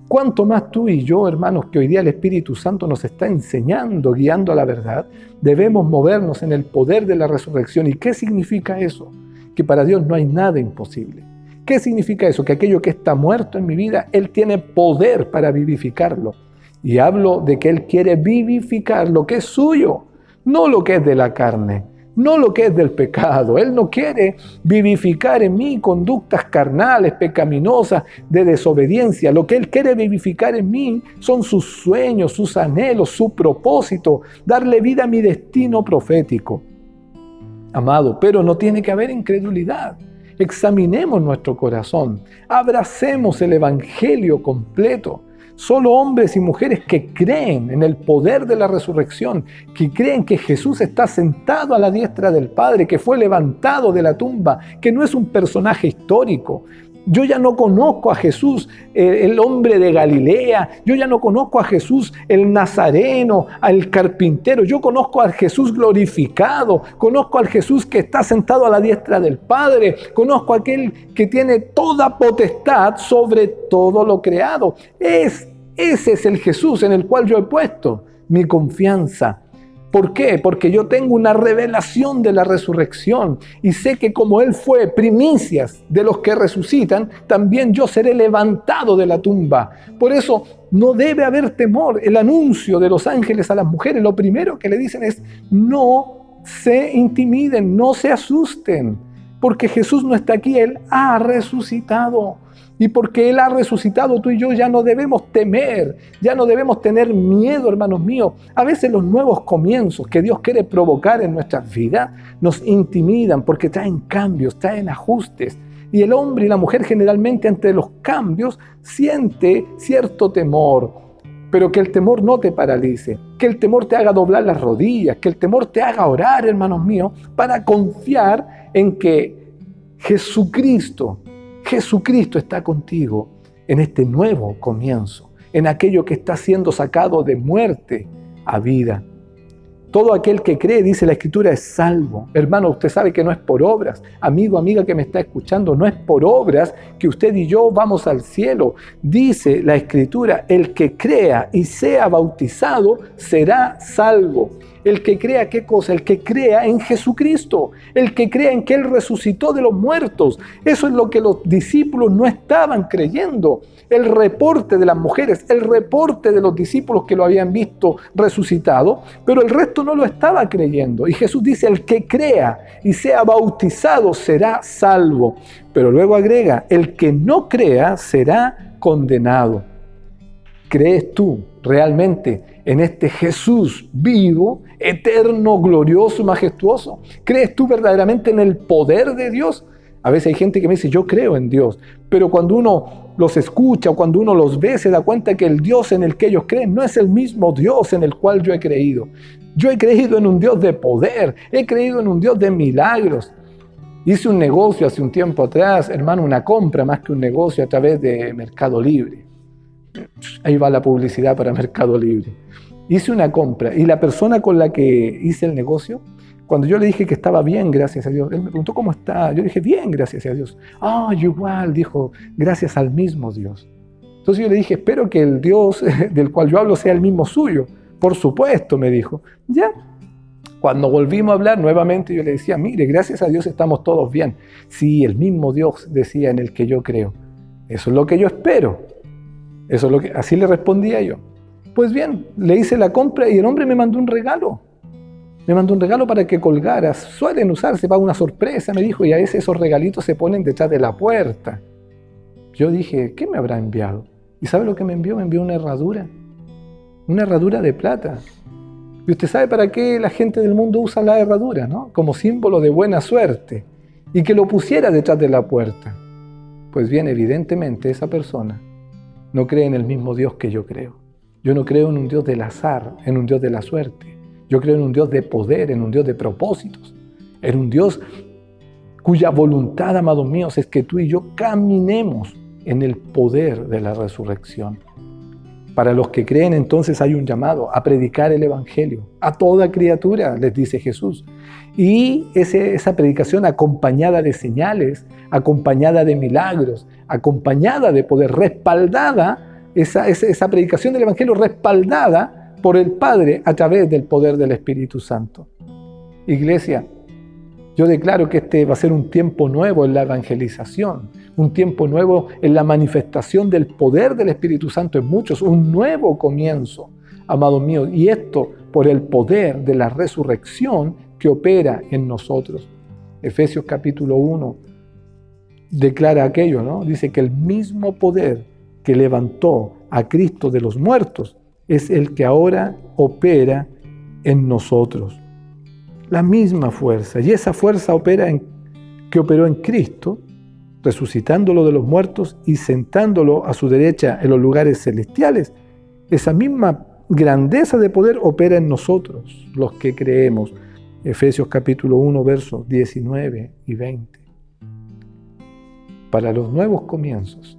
[SPEAKER 2] Cuánto más tú y yo, hermanos, que hoy día el Espíritu Santo nos está enseñando, guiando a la verdad, debemos movernos en el poder de la resurrección. ¿Y qué significa eso? Que para Dios no hay nada imposible. ¿Qué significa eso? Que aquello que está muerto en mi vida, Él tiene poder para vivificarlo. Y hablo de que Él quiere vivificar lo que es suyo, no lo que es de la carne, no lo que es del pecado. Él no quiere vivificar en mí conductas carnales, pecaminosas, de desobediencia. Lo que Él quiere vivificar en mí son sus sueños, sus anhelos, su propósito, darle vida a mi destino profético. Amado, pero no tiene que haber incredulidad. Examinemos nuestro corazón, abracemos el Evangelio completo. Solo hombres y mujeres que creen en el poder de la resurrección, que creen que Jesús está sentado a la diestra del Padre, que fue levantado de la tumba, que no es un personaje histórico. Yo ya no conozco a Jesús, el hombre de Galilea. Yo ya no conozco a Jesús, el nazareno, al carpintero. Yo conozco al Jesús glorificado. Conozco al Jesús que está sentado a la diestra del Padre. Conozco a aquel que tiene toda potestad sobre todo lo creado. Ese es el Jesús en el cual yo he puesto mi confianza. ¿Por qué? Porque yo tengo una revelación de la resurrección y sé que como Él fue primicias de los que resucitan, también yo seré levantado de la tumba. Por eso no debe haber temor. El anuncio de los ángeles a las mujeres, lo primero que le dicen es: no se intimiden, no se asusten, porque Jesús no está aquí, Él ha resucitado. Y porque Él ha resucitado, tú y yo ya no debemos temer, ya no debemos tener miedo, hermanos míos. A veces los nuevos comienzos que Dios quiere provocar en nuestras vidas nos intimidan porque traen cambios, traen ajustes. Y el hombre y la mujer generalmente ante los cambios siente cierto temor. Pero que el temor no te paralice, que el temor te haga doblar las rodillas, que el temor te haga orar, hermanos míos, para confiar en que Jesucristo está contigo en este nuevo comienzo, en aquello que está siendo sacado de muerte a vida. Todo aquel que cree, dice la Escritura, es salvo. Hermano, usted sabe que no es por obras. Amigo, amiga que me está escuchando, no es por obras que usted y yo vamos al cielo. Dice la Escritura: el que crea y sea bautizado será salvo. El que crea, ¿qué cosa? El que crea en Jesucristo, el que crea en que Él resucitó de los muertos. Eso es lo que los discípulos no estaban creyendo. El reporte de las mujeres, el reporte de los discípulos que lo habían visto resucitado, pero el resto no lo estaba creyendo. Y Jesús dice: el que crea y sea bautizado será salvo. Pero luego agrega: el que no crea será condenado. ¿Crees tú realmente en este Jesús vivo, eterno, glorioso, majestuoso? ¿Crees tú verdaderamente en el poder de Dios? A veces hay gente que me dice: yo creo en Dios, pero cuando uno los escucha o cuando uno los ve, se da cuenta que el Dios en el que ellos creen no es el mismo Dios en el cual yo he creído. Yo he creído en un Dios de poder, he creído en un Dios de milagros. Hice un negocio hace un tiempo atrás, hermano, una compra más que un negocio a través de Mercado Libre. Ahí va la publicidad para Mercado Libre. Hice una compra y la persona con la que hice el negocio, cuando yo le dije que estaba bien, gracias a Dios, él me preguntó cómo está. Yo le dije: bien, gracias a Dios. Igual, dijo, gracias al mismo Dios. Entonces yo le dije: espero que el Dios del cual yo hablo sea el mismo suyo. Por supuesto, me dijo. Ya. Cuando volvimos a hablar nuevamente, yo le decía: mire, gracias a Dios estamos todos bien. Sí, el mismo Dios decía en el que yo creo. Eso es lo que yo espero. Eso es lo que, así le respondía yo. Pues bien, le hice la compra y el hombre me mandó un regalo. Me mandó un regalo para que colgara. Suelen usarse para una sorpresa, me dijo, y a veces esos regalitos se ponen detrás de la puerta. Yo dije: ¿qué me habrá enviado? ¿Y sabe lo que me envió? Me envió una herradura de plata. Y usted sabe para qué la gente del mundo usa la herradura, ¿no? Como símbolo de buena suerte. Y que lo pusiera detrás de la puerta. Pues bien, evidentemente esa persona no cree en el mismo Dios que yo creo. Yo no creo en un Dios del azar, en un Dios de la suerte. Yo creo en un Dios de poder, en un Dios de propósitos. En un Dios cuya voluntad, amados míos, es que tú y yo caminemos en el poder de la resurrección. Para los que creen, entonces, hay un llamado a predicar el Evangelio a toda criatura, les dice Jesús. Y esa predicación acompañada de señales, acompañada de milagros, acompañada de poder, respaldada, esa predicación del Evangelio respaldada por el Padre a través del poder del Espíritu Santo. Iglesia, yo declaro que este va a ser un tiempo nuevo en la evangelización. un tiempo nuevo en la manifestación del poder del Espíritu Santo en muchos, un nuevo comienzo, amados míos, y esto por el poder de la resurrección que opera en nosotros. Efesios capítulo 1 declara aquello, ¿no? Dice que el mismo poder que levantó a Cristo de los muertos es el que ahora opera en nosotros. La misma fuerza, y esa fuerza que operó en Cristo, resucitándolo de los muertos y sentándolo a su derecha en los lugares celestiales, esa misma grandeza de poder opera en nosotros, los que creemos. Efesios capítulo 1, versos 19 y 20. Para los nuevos comienzos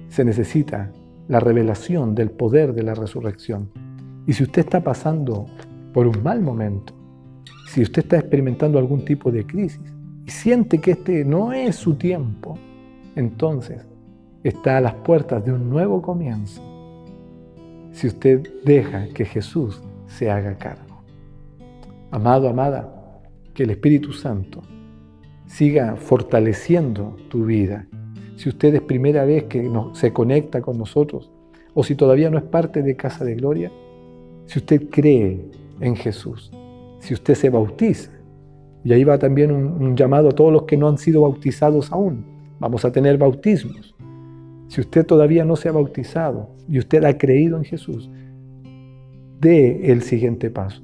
[SPEAKER 2] se necesita la revelación del poder de la resurrección. Y si usted está pasando por un mal momento, si usted está experimentando algún tipo de crisis y siente que este no es su tiempo, entonces está a las puertas de un nuevo comienzo. Si usted deja que Jesús se haga cargo. Amado, amada, que el Espíritu Santo siga fortaleciendo tu vida. Si usted es primera vez que se conecta con nosotros, o si todavía no es parte de Casa de Gloria, si usted cree en Jesús, si usted se bautiza, y ahí va también un llamado a todos los que no han sido bautizados aún. Vamos a tener bautismos. Si usted todavía no se ha bautizado y usted ha creído en Jesús, dé el siguiente paso.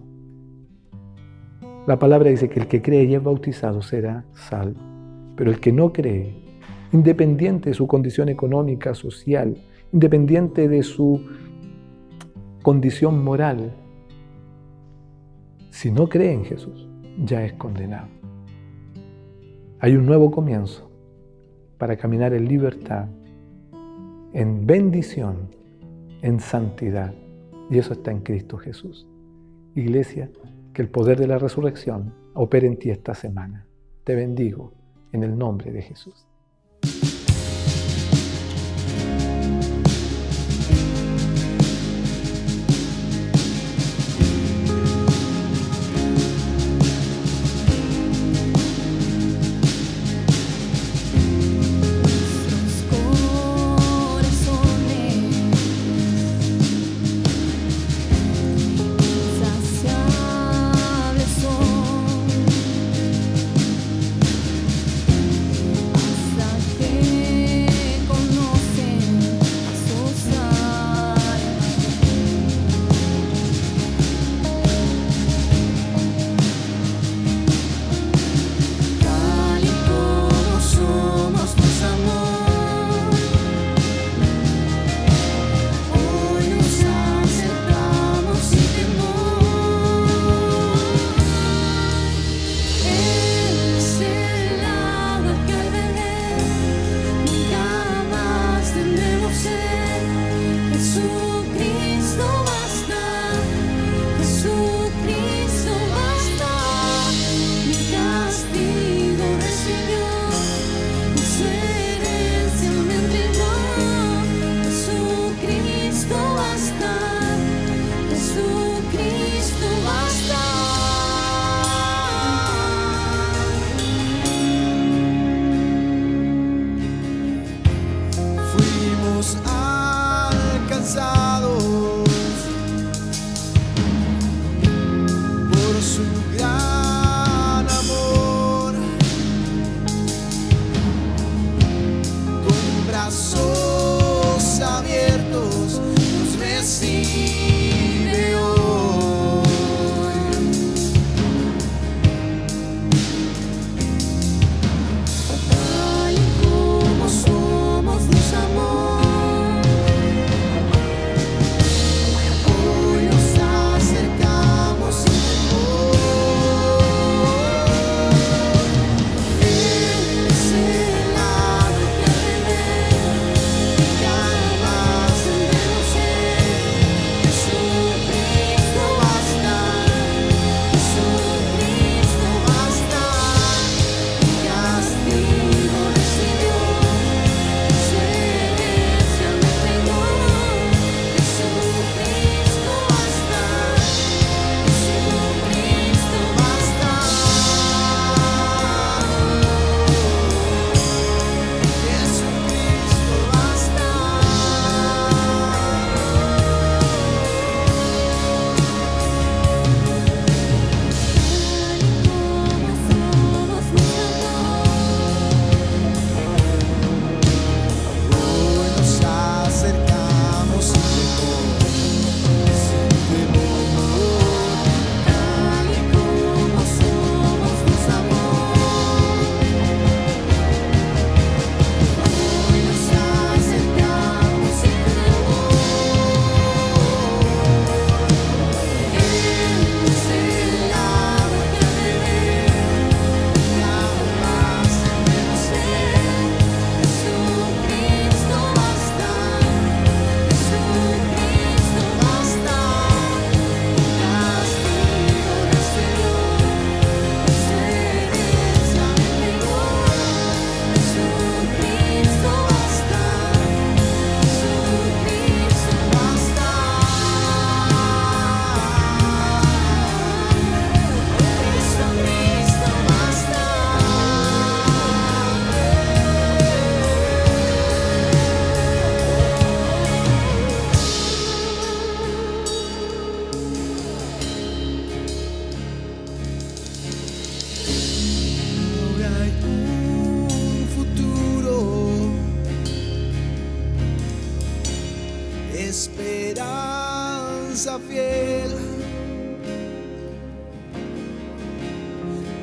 [SPEAKER 2] La palabra dice que el que cree y es bautizado será salvo. Pero el que no cree, independiente de su condición económica, social, independiente de su condición moral, si no cree en Jesús, ya es condenado. Hay un nuevo comienzo para caminar en libertad, en bendición, en santidad. Y eso está en Cristo Jesús. Iglesia, que el poder de la resurrección opere en ti esta semana. Te bendigo en el nombre de Jesús.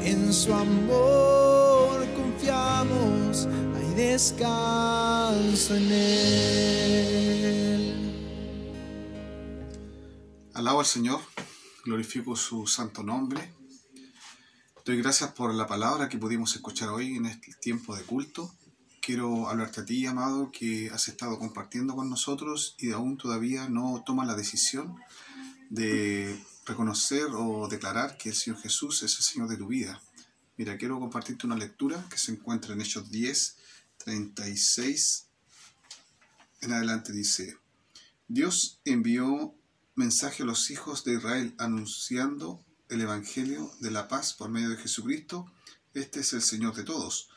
[SPEAKER 1] En su amor confiamos, hay descanso en Él.
[SPEAKER 3] Alabo al Señor, glorifico su santo nombre. Doy gracias por la palabra que pudimos escuchar hoy en este tiempo de culto. Quiero hablarte a ti, amado, que has estado compartiendo con nosotros y aún todavía no tomas la decisión de reconocer o declarar que el Señor Jesús es el Señor de tu vida. Mira, quiero compartirte una lectura que se encuentra en Hechos 10, 36 en adelante. Dice: Dios envió mensaje a los hijos de Israel anunciando el Evangelio de la paz por medio de Jesucristo. Este es el Señor de todos.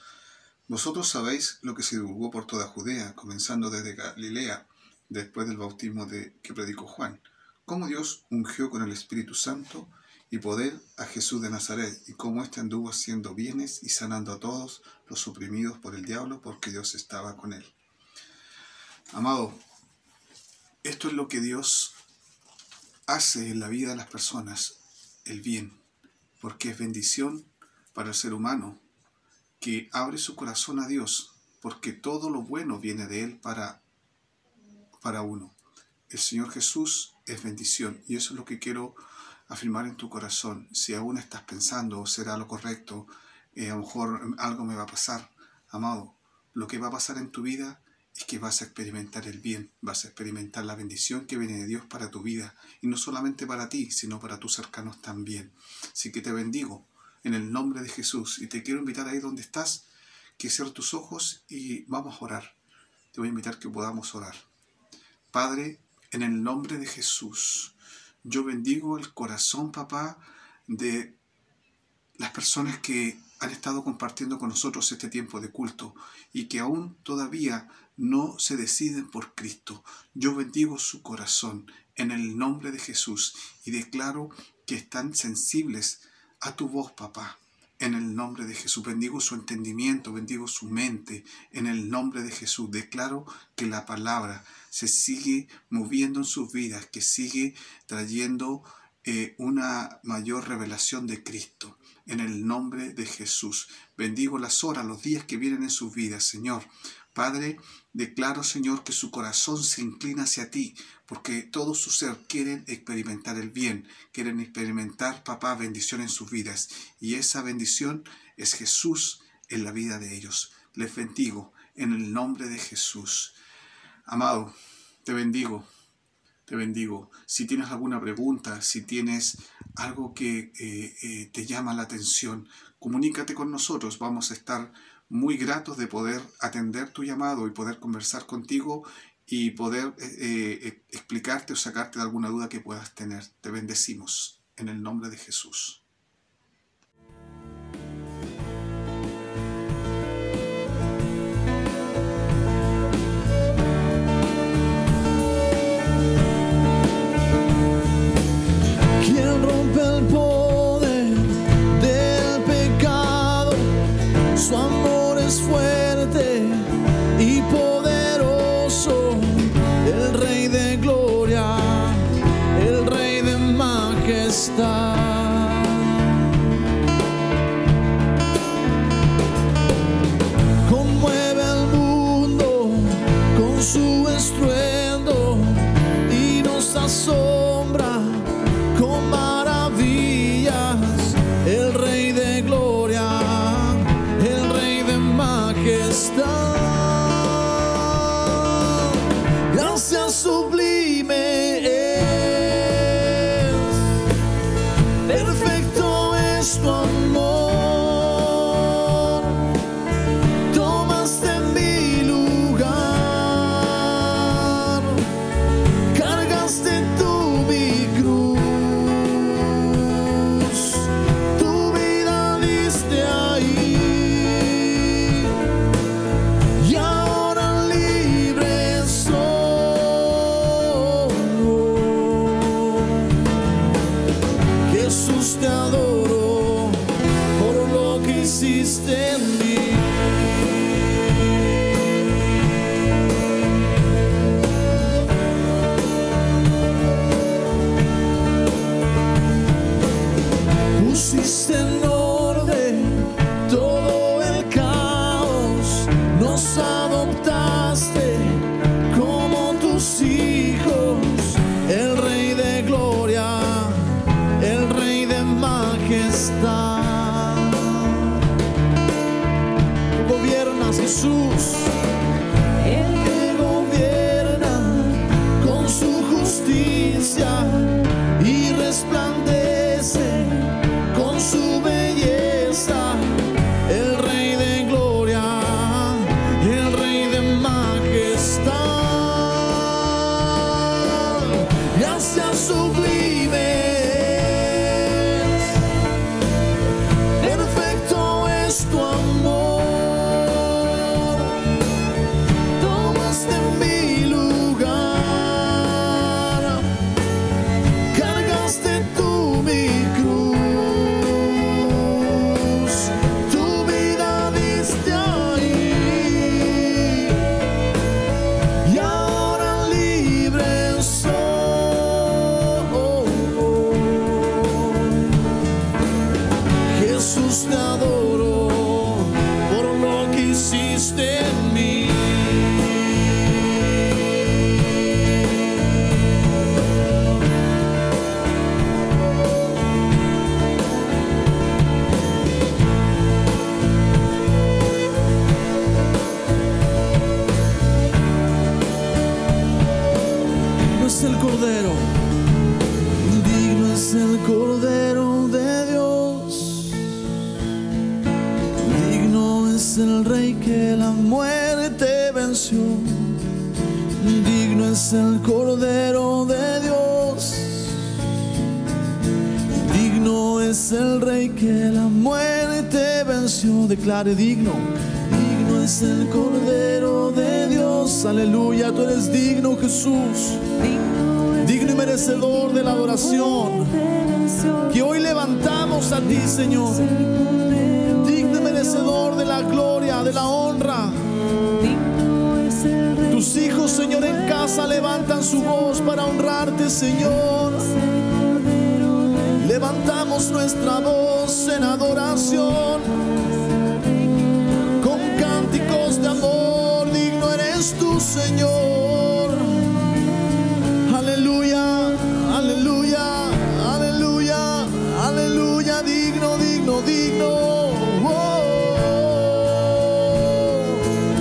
[SPEAKER 3] Vosotros sabéis lo que se divulgó por toda Judea, comenzando desde Galilea, después del bautismo que predicó Juan, cómo Dios ungió con el Espíritu Santo y poder a Jesús de Nazaret, y cómo éste anduvo haciendo bienes y sanando a todos los oprimidos por el diablo, porque Dios estaba con él. Amado, esto es lo que Dios hace en la vida de las personas, el bien, porque es bendición para el ser humano que abre su corazón a Dios, porque todo lo bueno viene de Él para uno. El Señor Jesús es bendición, y eso es lo que quiero afirmar en tu corazón. Si aún estás pensando, ¿será lo correcto? A lo mejor algo me va a pasar. Amado, lo que va a pasar en tu vida es que vas a experimentar el bien, vas a experimentar la bendición que viene de Dios para tu vida, y no solamente para ti, sino para tus cercanos también. Así que te bendigo en el nombre de Jesús, y te quiero invitar ahí donde estás, que cierres tus ojos y vamos a orar. Te voy a invitar que podamos orar. Padre, en el nombre de Jesús, yo bendigo el corazón, papá, de las personas que han estado compartiendo con nosotros este tiempo de culto y que aún todavía no se deciden por Cristo. Yo bendigo su corazón en el nombre de Jesús y declaro que están sensibles a tu voz, papá. En el nombre de Jesús, bendigo su entendimiento, bendigo su mente. En el nombre de Jesús, declaro que la palabra se sigue moviendo en sus vidas, que sigue trayendo una mayor revelación de Cristo. En el nombre de Jesús, bendigo las horas, los días que vienen en sus vidas, Señor. Padre, declaro, Señor, que su corazón se inclina hacia ti, porque todo su ser quieren experimentar el bien, quieren experimentar, papá, bendición en sus vidas. Y esa bendición es Jesús en la vida de ellos. Les bendigo en el nombre de Jesús. Amado, te bendigo. Te bendigo. Si tienes alguna pregunta, si tienes algo que te llama la atención, comunícate con nosotros. Vamos a estar muy gratos de poder atender tu llamado y poder conversar contigo y poder explicarte o sacarte de alguna duda que puedas tener. Te bendecimos en el nombre de Jesús.
[SPEAKER 1] ¿Quién rompe el poder del pecado? Su amor es fuerte y poderoso. El Rey de gloria, el Rey de majestad. Conmueve el mundo con su estruendo y nos asombra con maravillas. El Rey de gloria, el Rey de majestad. Gracias sublime es, perfecto es tu amor. Tomaste mi lugar, cargaste tú mi cruz, tu vida diste ahí, y ahora libre soy. Jesús, te adoro por lo que hiciste en mí. Pusiste en orden
[SPEAKER 4] majestad. Tú gobiernas, Jesús. El que gobierna con su justicia y resplandece con su belleza. El Rey de gloria, el Rey de majestad. Gracias sublimes, perfecto es tu amor. Tomaste mi lugar, cargaste tú mi cruz. Tu vida diste ahí y ahora libre soy. Jesús, te adoro por lo que hiciste en mí. Digno es el Cordero, digno es el Cordero de Dios. Digno es el Rey que la muerte venció. Digno es el Cordero de Dios. Digno es el Rey que la muerte venció. Declare digno. Digno es el Cordero de Dios. Aleluya, tú eres digno, Jesús. Digno y merecedor de la adoración que hoy levantamos a ti, Señor. Digno y merecedor de la gloria, de la honra. Tus hijos, Señor, en casa levantan su voz para honrarte, Señor. Levantamos nuestra voz en adoración con cánticos de amor. Digno eres tú, Señor. Aleluya, aleluya, aleluya, aleluya. Digno, digno, digno. Oh.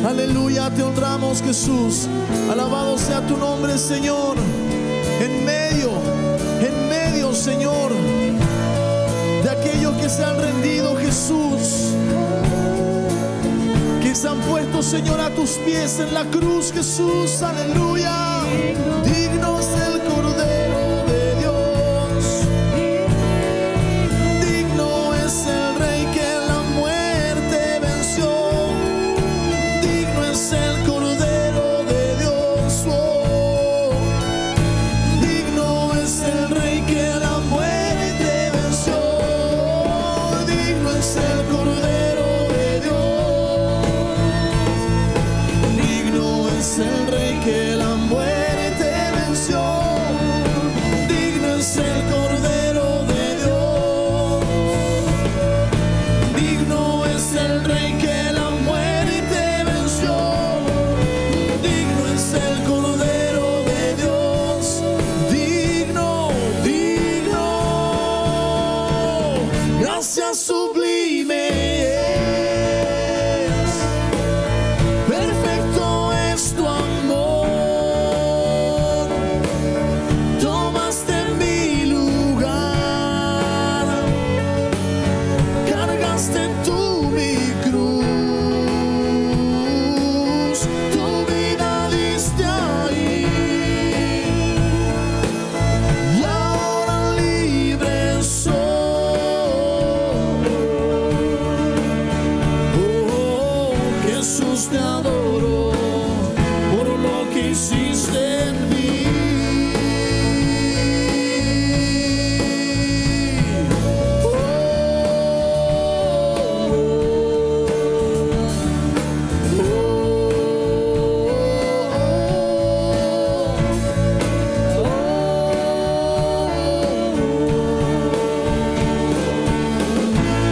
[SPEAKER 4] Aleluya, te honramos, Jesús. Alabado sea tu nombre, Señor. En medio, Señor, de aquellos que se han rendido, Jesús, que se han puesto, Señor, a tus pies en la cruz, Jesús. Aleluya. Digno es el Cordero de Dios. Digno es el Rey que la muerte venció. Digno es el Cordero de Dios. Oh. Digno es el Rey que la muerte venció. Digno es el Cordero de Dios. Digno es el Rey que la muerte venció. Digno es el Cordero de Dios. Digno es el Rey que la muerte venció. Digno es el Cordero de Dios. Digno, digno. Gracias sublimes. Perfecto es tu amor. Tomaste mi lugar, cargaste tú mi cruz. Tu vida diste ahí y ahora libre soy. Oh, Jesús, te adoro por lo que hiciste en mí.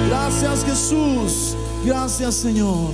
[SPEAKER 4] Gracias, Jesús. Gracias, Señor.